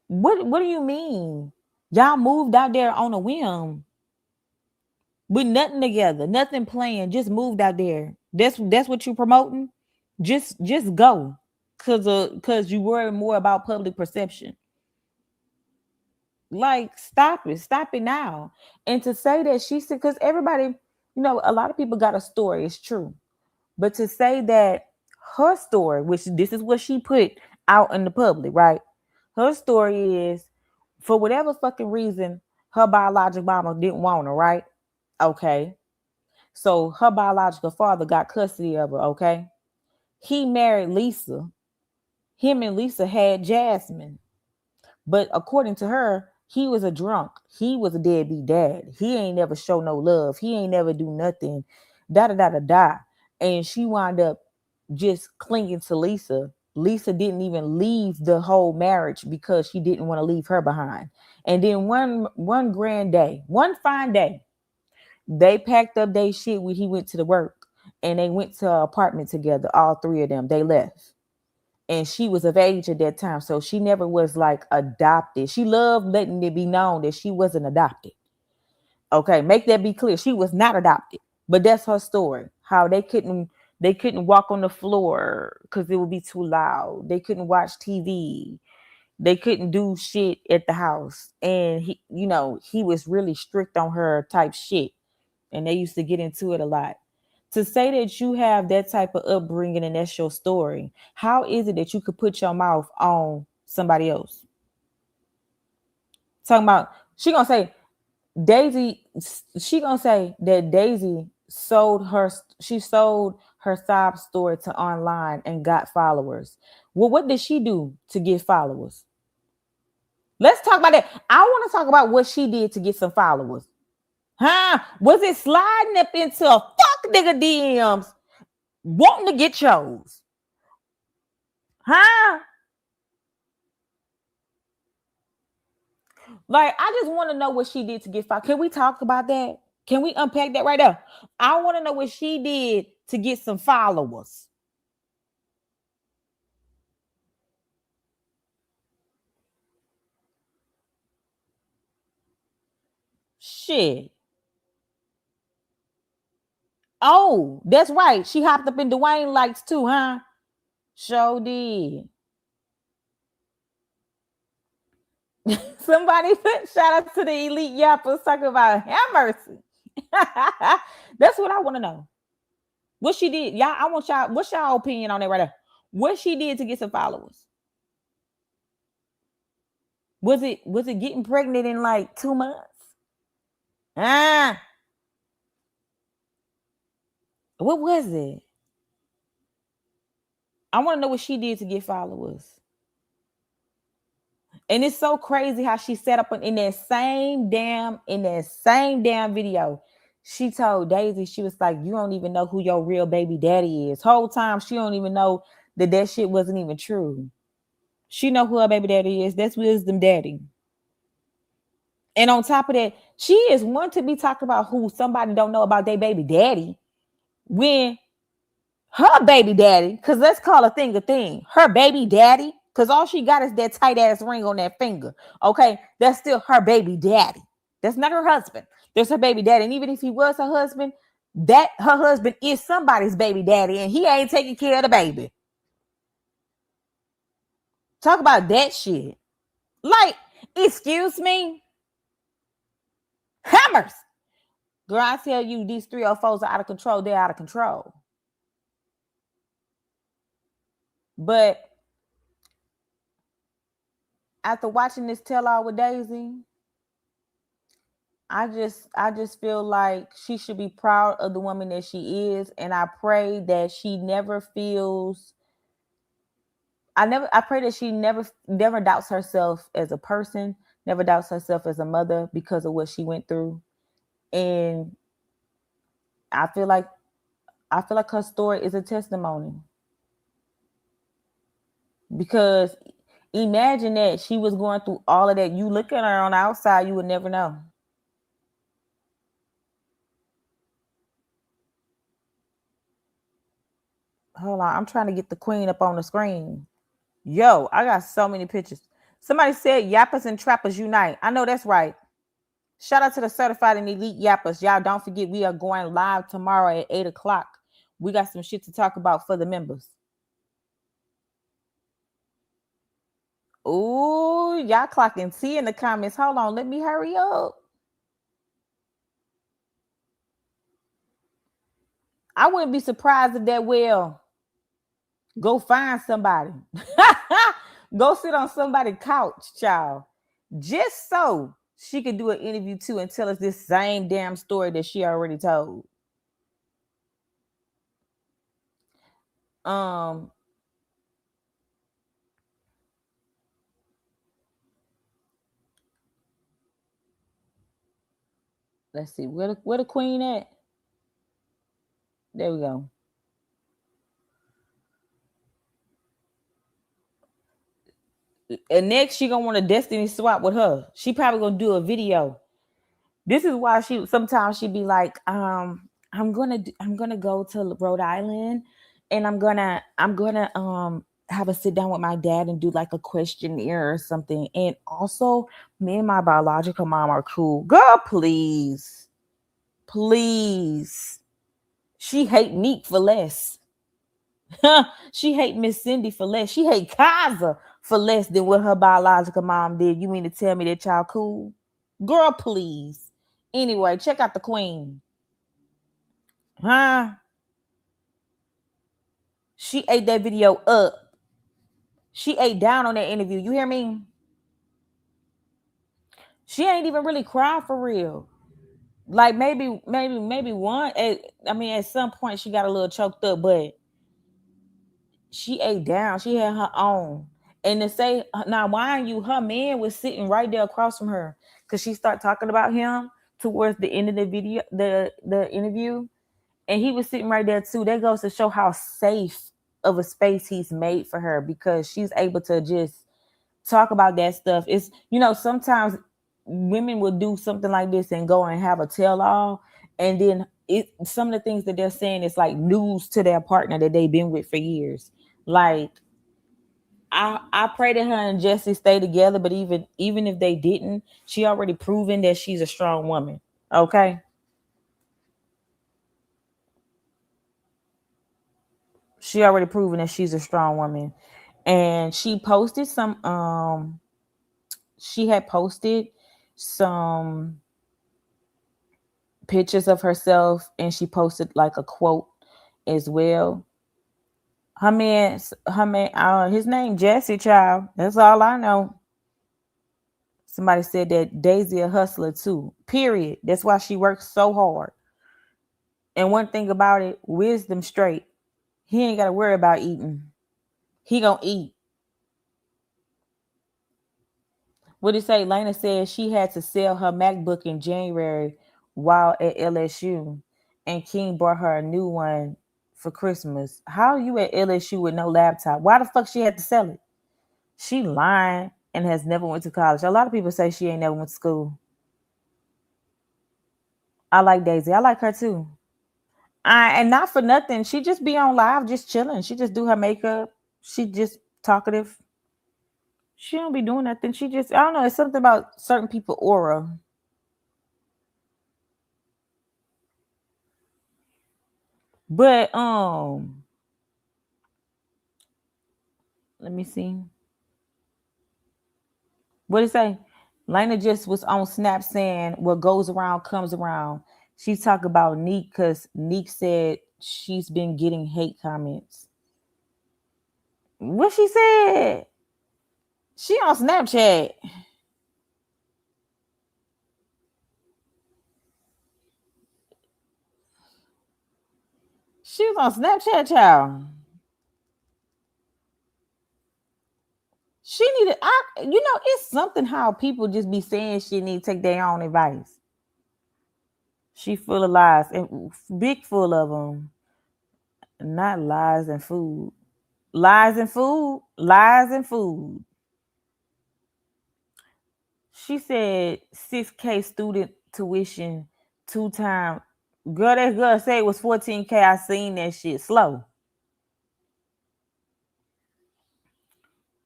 What do you mean? Y'all moved out there on a whim with nothing together, nothing planned, just moved out there. That's what you promoting? Just go. Cause you worry more about public perception. Like, stop it. Stop it now. And to say that she said, because everybody, a lot of people got a story, it's true. But to say that her story, which this is what she put out in the public, right? Her story is, for whatever fucking reason, her biological mama didn't want her, right? Okay. So her biological father got custody of her, okay? He married Lisa. Him and Lisa had Jasmine. But according to her, he was a drunk. He was a deadbeat dad. He ain't never show no love. He ain't never do nothing. Da da da da da. And she wound up just clinging to Lisa. Lisa didn't even leave the whole marriage because she didn't want to leave her behind. And then one grand day, one fine day, they packed up their shit when he went to the work, and they went to an apartment together. All three of them, they left. And she was of age at that time, so she never was like adopted. She loved letting it be known that she wasn't adopted. Okay, make that be clear. She was not adopted, but that's her story. How they couldn't walk on the floor because it would be too loud. They couldn't watch TV. They couldn't do shit at the house, and he was really strict on her type shit, and they used to get into it a lot. To say that you have that type of upbringing and that's your story, how is it that you could put your mouth on somebody else? Talking about Daisy, she gonna say that Daisy she sold her sob story to online and got followers. Well, what did she do to get followers? Let's talk about that. I want to talk about what she did to get some followers. Huh? Was it sliding up into a fuck nigga DMs wanting to get shows? Huh? Like, I just want to know what she did to get followers. Can we talk about that? Can we unpack that right now? I want to know what she did to get some followers. Shit. Oh, that's right. She hopped up in Dwayne likes too, huh? Sure did. Somebody put shout out to the elite yappers talking about have mercy. That's what I want to know. What she did, y'all. I want y'all. What's y'all opinion on that right there? What she did to get some followers? Was it getting pregnant in like 2 months? Ah, what was it? I want to know what she did to get followers. And it's so crazy how she set up in that same damn video. She told Daisy, she was like, you don't even know who your real baby daddy is. Whole time she don't even know that shit wasn't even true. She know who her baby daddy is. That's Wisdom Daddy. And on top of that, she is one to be talking about who somebody don't know about their baby daddy when her baby daddy, because let's call a thing, her baby daddy, because all she got is that tight ass ring on that finger. Okay, that's still her baby daddy. That's not her husband. That's her baby daddy. And even if he was her husband, that her husband is somebody's baby daddy, and he ain't taking care of the baby. Talk about that shit. Like, excuse me? Hammers. Girl, I tell you, these 304s are out of control. They're out of control. But after watching this tell all with Daisy, I just feel like she should be proud of the woman that she is, and I pray that she never feels. I pray that she never doubts herself as a person, never doubts herself as a mother because of what she went through, and I feel like her story is a testimony. Because imagine that she was going through all of that. You look at her on the outside, you would never know. Hold on, I'm trying to get the queen up on the screen. Yo, I got so many pictures. Somebody said Yappers and Trappers unite. I know that's right. Shout out to the certified and elite Yappers. Y'all don't forget we are going live tomorrow at 8 o'clock. We got some shit to talk about for the members. Ooh, y'all clocking T in the comments. Hold on, let me hurry up. I wouldn't be surprised if that will go find somebody. Go sit on somebody's couch, child. Just so she could do an interview too and tell us this same damn story that she already told. Let's see where the queen at. There we go. And next she gonna want a destiny swap with her. She probably gonna do a video. This is why she sometimes she be like, I'm gonna go to Rhode Island, and I'm gonna have a sit down with my dad and do like a questionnaire or something. And also, me and my biological mom are cool. Girl, please, please. She hate Neek for less. She hate Miss Cindy for less. She hate Kaiser for less than what her biological mom did. You mean to tell me that y'all cool? Girl, please. Anyway, check out the queen. Huh? She ate that video up. She ate down on that interview. You hear me? She ain't even really cried for real. Like maybe one. At some point she got a little choked up, but she ate down. She had her own. And to say now, mind you, her man was sitting right there across from her because she started talking about him towards the end of the video, the interview, and he was sitting right there too. That goes to show how safe of a space he's made for her because she's able to just talk about that stuff. It's sometimes women will do something like this and go and have a tell all, and then some of the things that they're saying is like news to their partner that they've been with for years. Like I pray that her and Jesse stay together, but even if they didn't, she already proven that she's a strong woman. Okay. She already proven that she's a strong woman. And she posted she had posted some pictures of herself, and she posted like a quote as well. Her man, his name Jesse, child. That's all I know. Somebody said that Daisy a hustler too. Period. That's why she works so hard. And one thing about it, wisdom straight. He ain't got to worry about eating. He gonna eat. What did it say? Laina said she had to sell her MacBook in January while at LSU, and King bought her a new one for Christmas. How are you at LSU with no laptop? Why the fuck she had to sell it? She lying and has never went to college. A lot of people say she ain't never went to school. I like Daisy. I like her too. And not for nothing. She just be on live, just chilling. She just do her makeup. She just talkative. She don't be doing nothing. She just, I don't know. It's something about certain people aura. But let me see. What did it say? Laina just was on Snap saying what goes around comes around. She talked about Neek because Neek said she's been getting hate comments. What she said? She on Snapchat. She was on Snapchat, child. She needed, it's something how people just be saying she need to take their own advice. She full of lies and big full of them. Not lies and food. Lies and food. Lies and food. She said 6K student tuition 2 times. Girl, that girl say it was 14K. I seen that shit slow.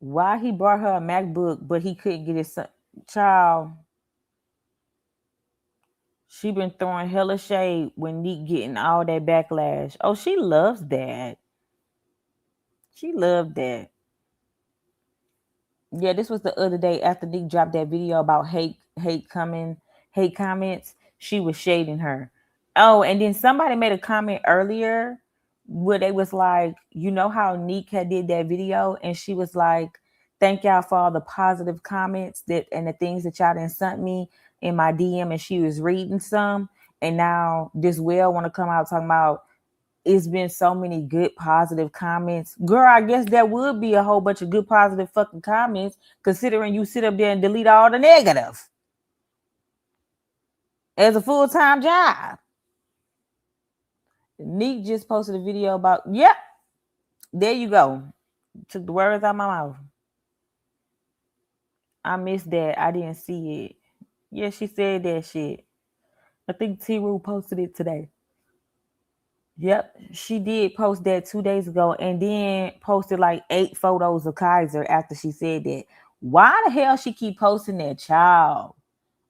Why he brought her a MacBook, but he couldn't get his son? Child. She been throwing hella shade when Neek getting all that backlash. Oh, she loves that. She loved that. Yeah, this was the other day after Nick dropped that video about hate comments. She was shading her. Oh, and then somebody made a comment earlier where they was like, you know how Nick had did that video, and she was like, thank y'all for all the positive comments that and the things that y'all done sent me in my DM, and she was reading some, and now this well want to come out talking about it's been so many good positive comments. Girl, I guess there would be a whole bunch of good positive fucking comments considering you sit up there and delete all the negative. as a full-time job. Neek just posted a video about, yep, there you go. Took the words out of my mouth. I missed that. I didn't see it. Yeah, she said that shit. I think T-Roo posted it today. Yep, she did post that 2 days ago and then posted like 8 photos of Kaiser after she said that. Why the hell she keep posting that child?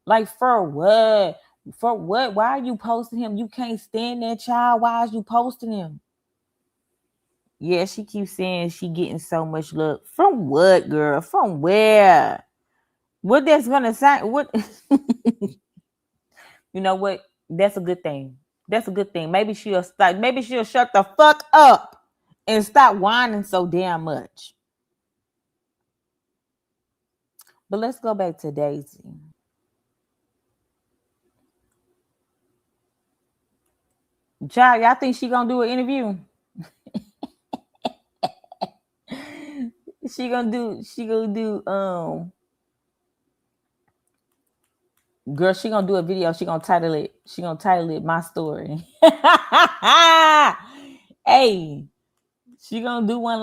Like, for what? For what? Why are you posting him? You can't stand that child. Why is you posting him? Yeah, she keeps saying she getting so much love. From what, girl? From where? What that's gonna say? What? You know what? That's a good thing. That's a good thing. Maybe she'll stop. Maybe she'll shut the fuck up and stop whining so damn much. But let's go back to Daisy. Child, y'all think she gonna do an interview? She gonna do girl, she gonna do a video. She gonna title it My Story. Hey, she gonna do one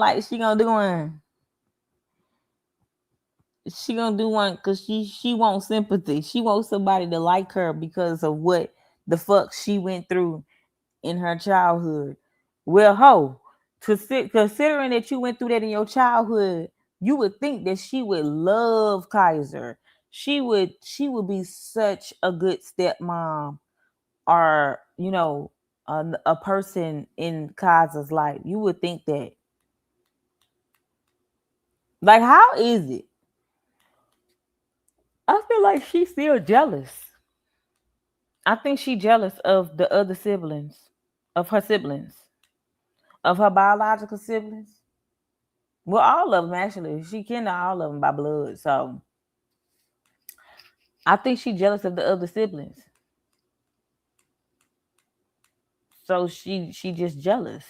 because she wants sympathy. She wants somebody to like her because of what the fuck she went through in her childhood. Well, considering that you went through that in your childhood, you would think that she would love Kaiser. She would be such a good stepmom, or a person in Kaiser's life. You would think that. Like, how is it? I feel like she's still jealous. I think she's jealous of the other siblings, of her siblings, of her biological siblings. Well, all of them, actually. She kin to all of them by blood. So I think she's jealous of the other siblings. So she just jealous.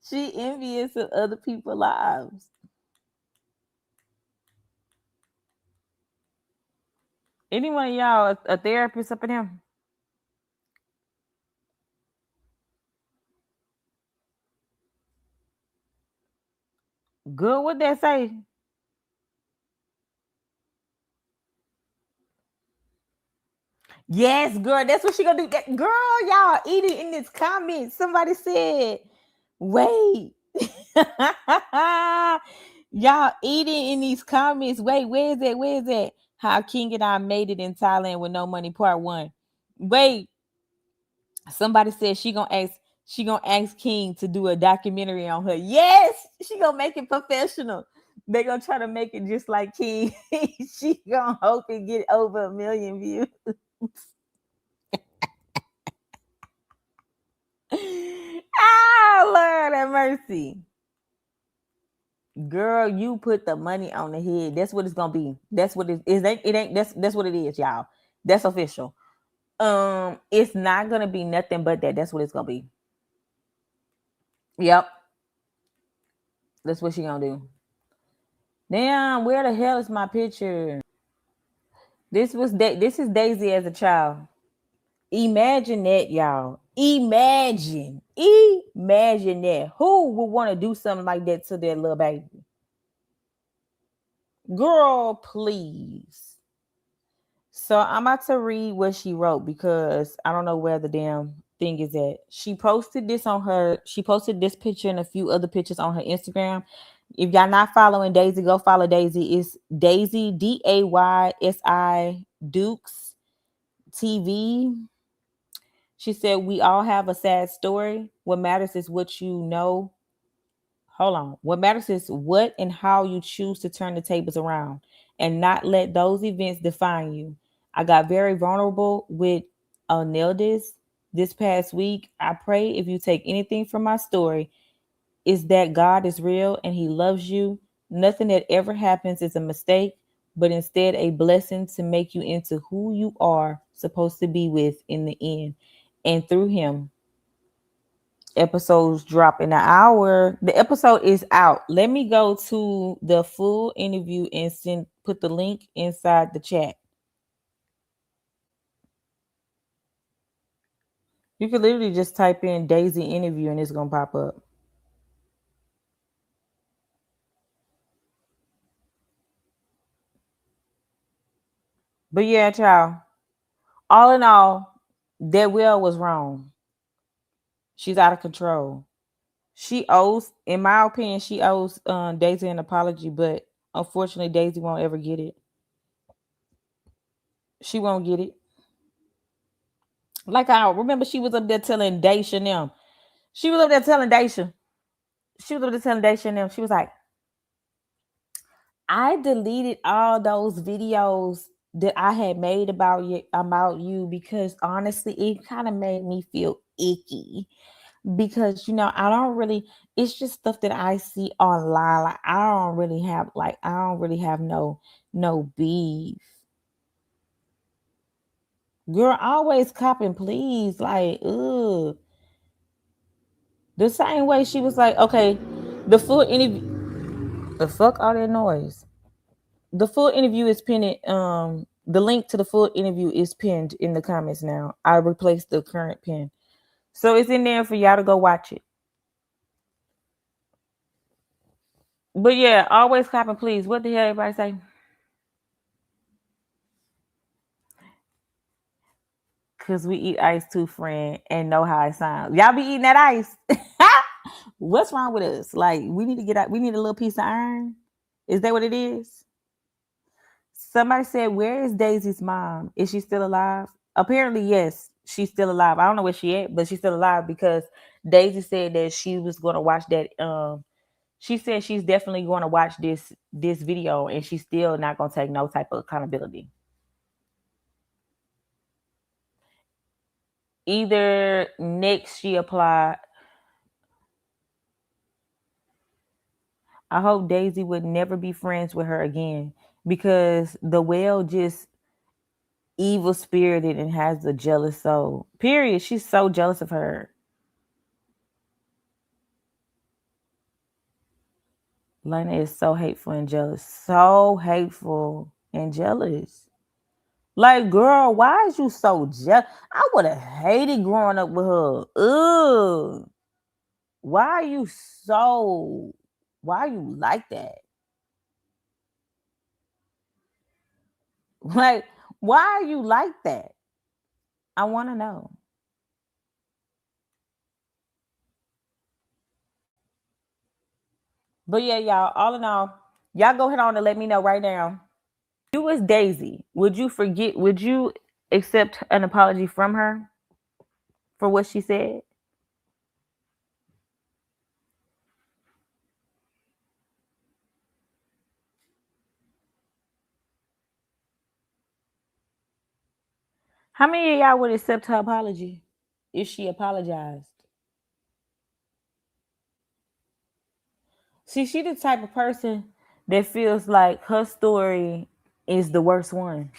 She envious of other people's lives. Anyone of y'all a therapist up in here? Good, what that say? Yes, girl, that's what she gonna do. That girl, y'all eat it in this comment. Somebody said, wait. Y'all eating in these comments. Wait, where is that? Where is that? How King and I made it in Thailand with no money, part 1. Wait. Somebody said she gonna ask King to do a documentary on her. Yes, she gonna make it professional. They gonna try to make it just like King. She gonna hope it get over 1 million views. Lord have mercy. Girl, you put the money on the head. That's what it's gonna be. That's what it is. It ain't that's what it is, y'all. That's official. It's not gonna be nothing but that. That's what it's gonna be. Yep. That's what she gonna do. Damn, where the hell is my picture? This is Daisy as a child. Imagine that, y'all. Imagine that. Who would want to do something like that to their little baby? Girl, please. So I'm about to read what she wrote because I don't know where the damn thing is at. She posted this picture and a few other pictures on her Instagram. If y'all not following Daisy, go follow Daisy. It's Daisy, Daysi Dukes TV. She said, we all have a sad story. What matters is what you know. Hold on. What matters is what and how you choose to turn the tables around and not let those events define you. I got very vulnerable with Nildis this past week. I pray if you take anything from my story, is that God is real and he loves you. Nothing that ever happens is a mistake, but instead a blessing to make you into who you are supposed to be with in the end. And through him, episodes drop in an hour. The episode is out. Let me go to the full interview and put the link inside the chat. You could literally just type in Daisy interview and it's gonna pop up. But yeah, child. All in all, that Will was wrong. She's out of control. She owes, in my opinion, she owes Daisy an apology, but unfortunately, Daisy won't ever get it. She won't get it. Like I remember, she was up there telling Daisha and them. She was up there telling Daisha. She was up there telling Daisha and them. She was like, I deleted all those videos that I had made about you because honestly, it kind of made me feel icky. Because I don't really, it's just stuff that I see online. Like I don't really have no beef. Girl, always copping, please. Like, ugh. The same way she was like, okay, the full interview, the fuck all that noise. The full interview is pinned. The link to the full interview is pinned in the comments now. I replaced the current pin, so it's in there for y'all to go watch it. But yeah, always copping, please. What the hell everybody say? Cause we eat ice too, friend, and know how it sounds. Y'all be eating that ice. What's wrong with us? Like we need to get out. We need a little piece of iron. Is that what it is? Somebody said, "Where is Daisy's mom? Is she still alive?" Apparently, yes, she's still alive. I don't know where she at, but she's still alive because Daisy said that she was going to watch that. She said she's definitely going to watch this video, and she's still not going to take no type of accountability. Either next she applied. I hope Daisy would never be friends with her again because the whale just evil spirited and has a jealous soul. Period. She's so jealous of her. Laina is so hateful and jealous. So hateful and jealous. Like, girl, why is you so jealous? I would have hated growing up with her. Ugh. Why are you so? Why are you like that? Like, why are you like that? I want to know. But yeah, y'all, all in all, y'all go ahead on and let me know right now. You as Daisy, would you accept an apology from her for what she said? How many of y'all would accept her apology if she apologized? See, she the type of person that feels like her story is the worst one.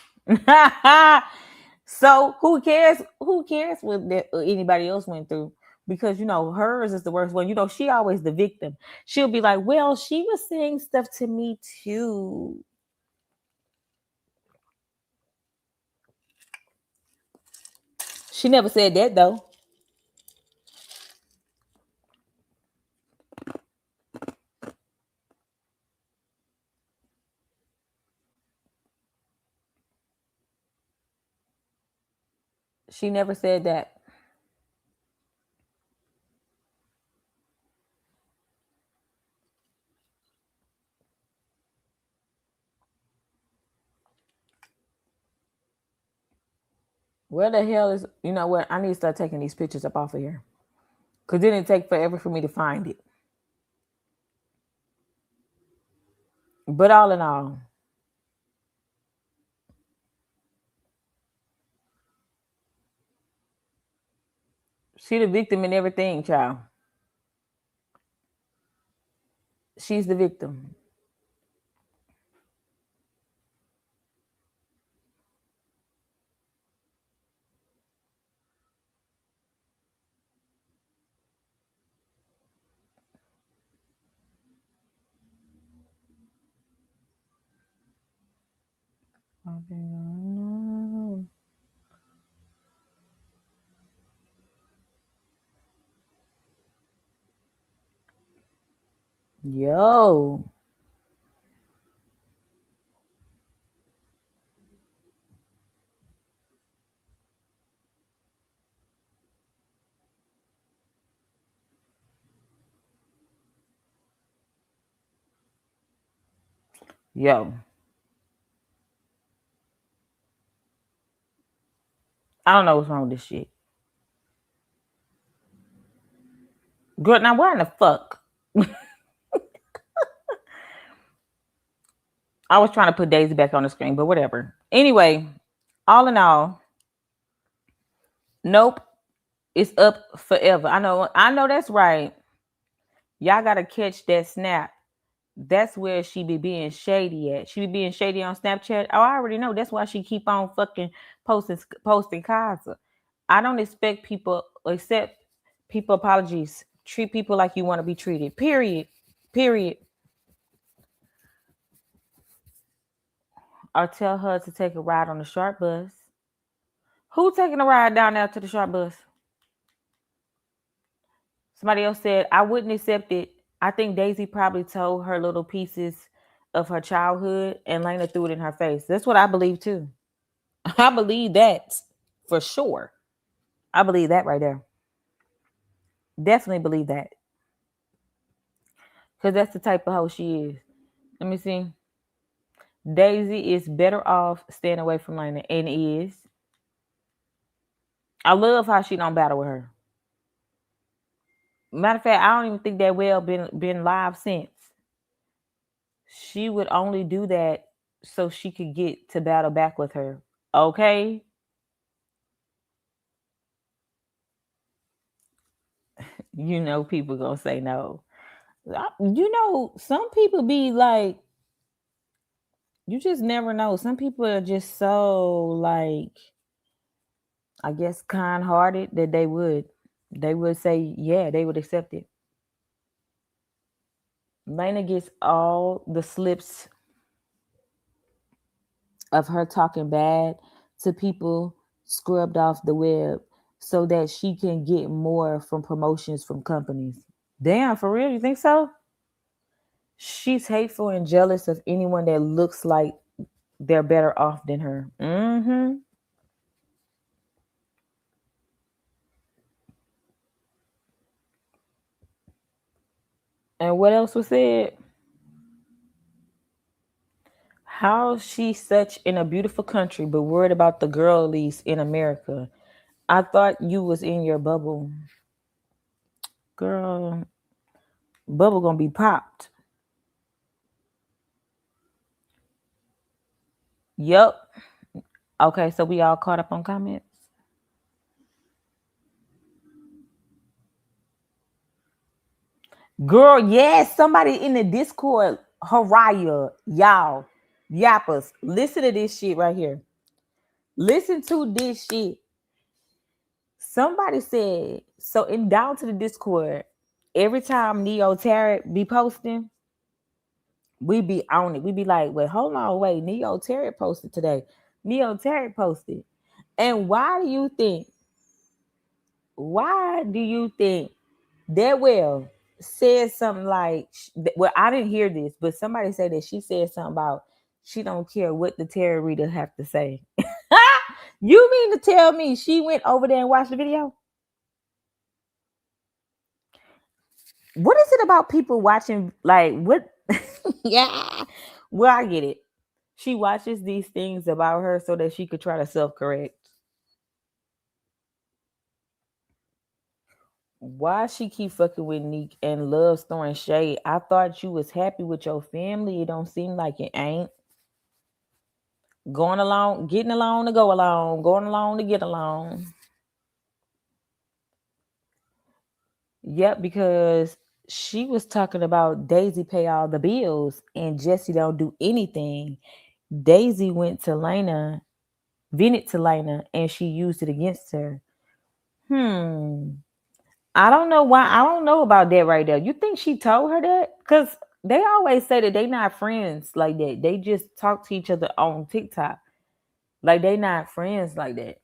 So who cares? Who cares what anybody else went through? Because hers is the worst one. She always the victim. She'll be like, "Well, she was saying stuff to me too." She never said that though. She never said that. Where the hell is? You know what? I need to start taking these pictures up off of here. Because it didn't take forever for me to find it. But all in all, she the victim in everything, child. She's the victim. Yo. Yo. I don't know what's wrong with this shit. Girl, now why in the fuck? I was trying to put Daisy back on the screen, but whatever. Anyway, all in all, nope. It's up forever. I know that's right. Y'all gotta catch that snap. That's where she be being shady at. She be being shady on Snapchat. Oh, I already know. That's why she keep on fucking posting Kaza. I don't expect people accept people apologies. Treat people like you want to be treated. Period. Period. Or tell her to take a ride on the short bus. Who taking a ride down there to the short bus? Somebody else said, I wouldn't accept it. I think Daisy probably told her little pieces of her childhood and Laina threw it in her face. That's what I believe too. I believe that for sure. I believe that right there. Definitely believe that. Because that's the type of hoe she is. Let me see. Daisy is better off staying away from Laina and is. I love how she don't battle with her. Matter of fact, I don't even think that well been live since. She would only do that so she could get to battle back with her. Okay? You know people gonna say no. You know, some people be like, you just never know. Some people are just so like, I guess kind hearted that they would say, yeah, they would accept it. Laina gets all the slips of her talking bad to people scrubbed off the web so that she can get more from promotions from companies. Damn, for real? You think so? She's hateful and jealous of anyone that looks like they're better off than her. Mm-hmm. And what else was said? How she's such in a beautiful country, but worried about the girlies in America. I thought you was in your bubble. Girl, bubble gonna be popped. Yup. Okay, so we all caught up on comments. Girl, yes, somebody in the Discord, Haraya, y'all, Yappers, listen to this shit right here. Listen to this shit. Somebody said, so in down to the Discord, every time Neo Tarot be posting, we be on it. We be like, well, hold on, wait, Neo Tarot posted today. Neo Tarot posted. And why do you think that well said something like, well, I didn't hear this, but somebody said that she said something about she don't care what the tarot reader have to say. You mean to tell me she went over there and watched the video? What is it about people watching? Like, what? Yeah. Well, I get it. She watches these things about her so that she could try to self-correct. Why she keep fucking with Neek and loves throwing shade? I thought you was happy with your family. It don't seem like it ain't. Going along, getting along to go along, going along to get along. Yep, because she was talking about Daisy pay all the bills and Jesse don't do anything. Daisy went to Laina, vented to Laina, and she used it against her. I don't know why. I don't know about that right there. You think she told her that? Because they always say that they not friends like that. They just talk to each other on TikTok. Like they not friends like that.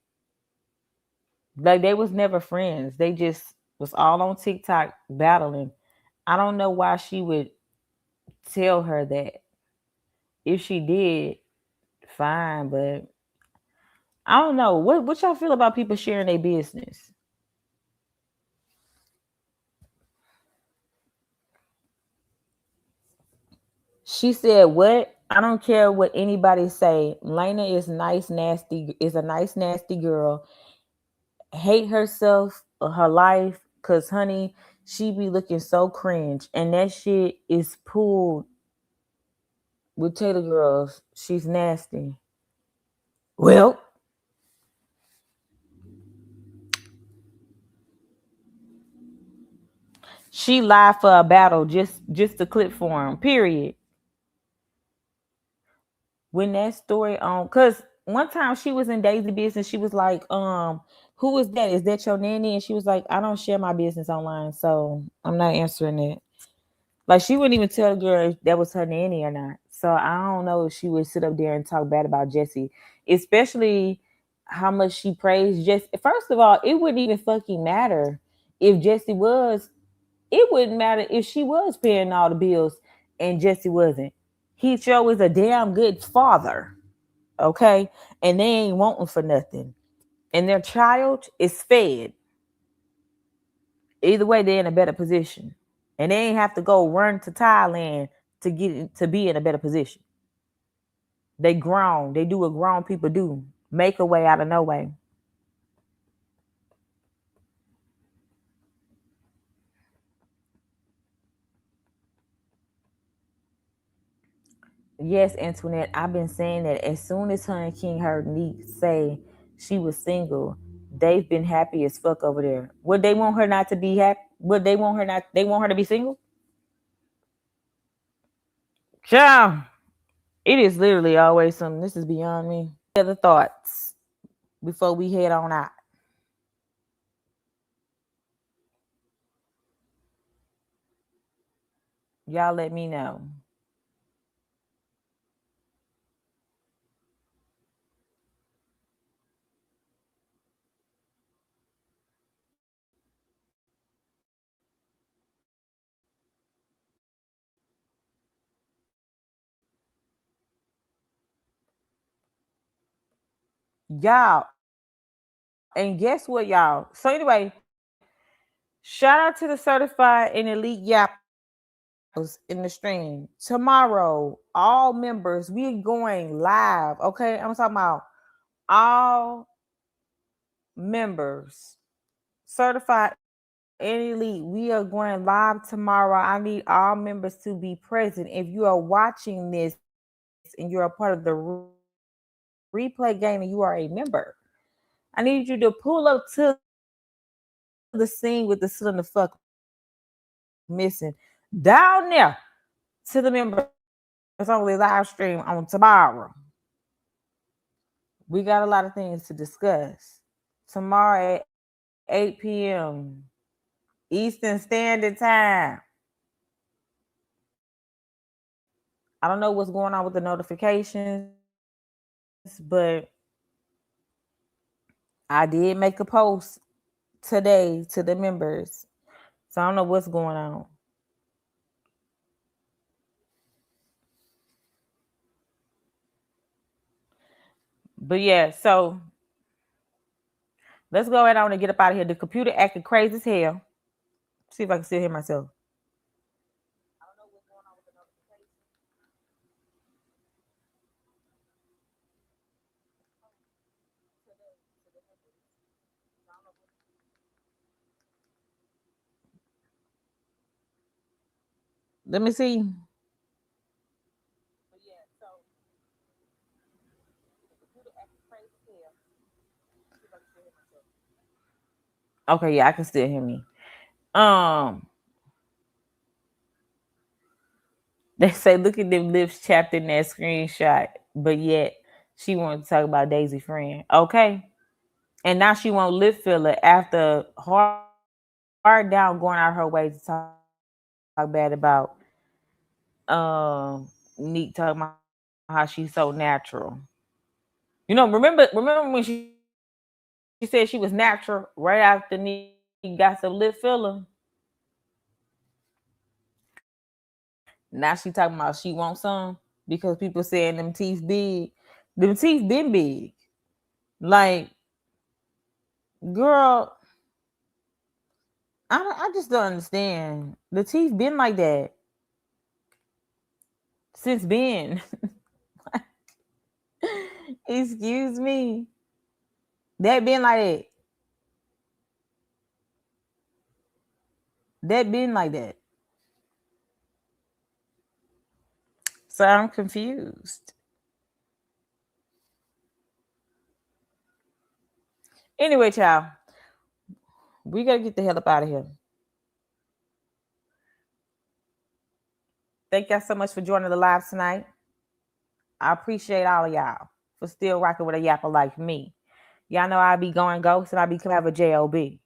Like they was never friends. They just was all on TikTok battling. I don't know why she would tell her that. If she did, fine, but I don't know. What y'all feel about people sharing their business? She said, "What? I don't care what anybody say. Laina is nice, nasty. Is a nice, nasty girl. Hate herself or her life, cause honey, she be looking so cringe, and that shit is pulled with Taylor girls. She's nasty. Well, she lied for a battle just to clip for him. Period. When that story on, cause one time she was in Daisy business, she was like, who is that? Is that your nanny? And she was like, I don't share my business online, so I'm not answering it. Like she wouldn't even tell the girl if that was her nanny or not. So I don't know if she would sit up there and talk bad about Jessie, especially how much she praised Jessie. First of all, it wouldn't even fucking matter if Jessie was. It wouldn't matter if she was paying all the bills and Jessie wasn't. He sure is a damn good father, okay? And they ain't wanting for nothing. And their child is fed. Either way, they're in a better position. And they ain't have to go run to Thailand to get to be in a better position. They grown. They do what grown people do. Make a way out of no way. Yes, Antoinette, I've been saying that as soon as her and King heard Neek say she was single, they've been happy as fuck over there. Would they want her not to be happy? Would they want her not? They want her to be single? Yeah. It is literally always something. This is beyond me. Other thoughts before we head on out. Y'all let me know. Y'all, and guess what, y'all? So anyway, shout out to the certified and elite yappers in the stream. Tomorrow, all members, we going live. Okay, I'm talking about all members, certified and elite. We are going live tomorrow. I need all members to be present. If you are watching this and you're a part of the replay game and you are a member, I need you to pull up to the scene with the cylinder fuck missing down there to the members only live stream on tomorrow. We got a lot of things to discuss tomorrow at 8 p.m. Eastern Standard Time. I don't know what's going on with the notifications, but I did make a post today to the members. So I don't know what's going on. But yeah, so let's go right on and get up out of here. The computer acting crazy as hell. See if I can still hear myself. Let me see. Okay, yeah, I can still hear me. They say look at them lips chapped in that screenshot, but yet she wanted to talk about Daisy friend. Okay. And now she won't lip filler after hard down going out her way to talk bad about Neek talking about how she's so natural. You know, remember when she said she was natural right after Neek got some lip filler? Now she talking about she wants some because people saying them teeth big. Them teeth been big. Like, girl, I just don't understand. The teeth been like that since been. Excuse me. That been like that. That been like that. So I'm confused. Anyway, child, we gotta get the hell up out of here. Thank y'all so much for joining the live tonight. I appreciate all of y'all for still rocking with a yapper like me. Y'all know I be going ghost and I be clever JOB.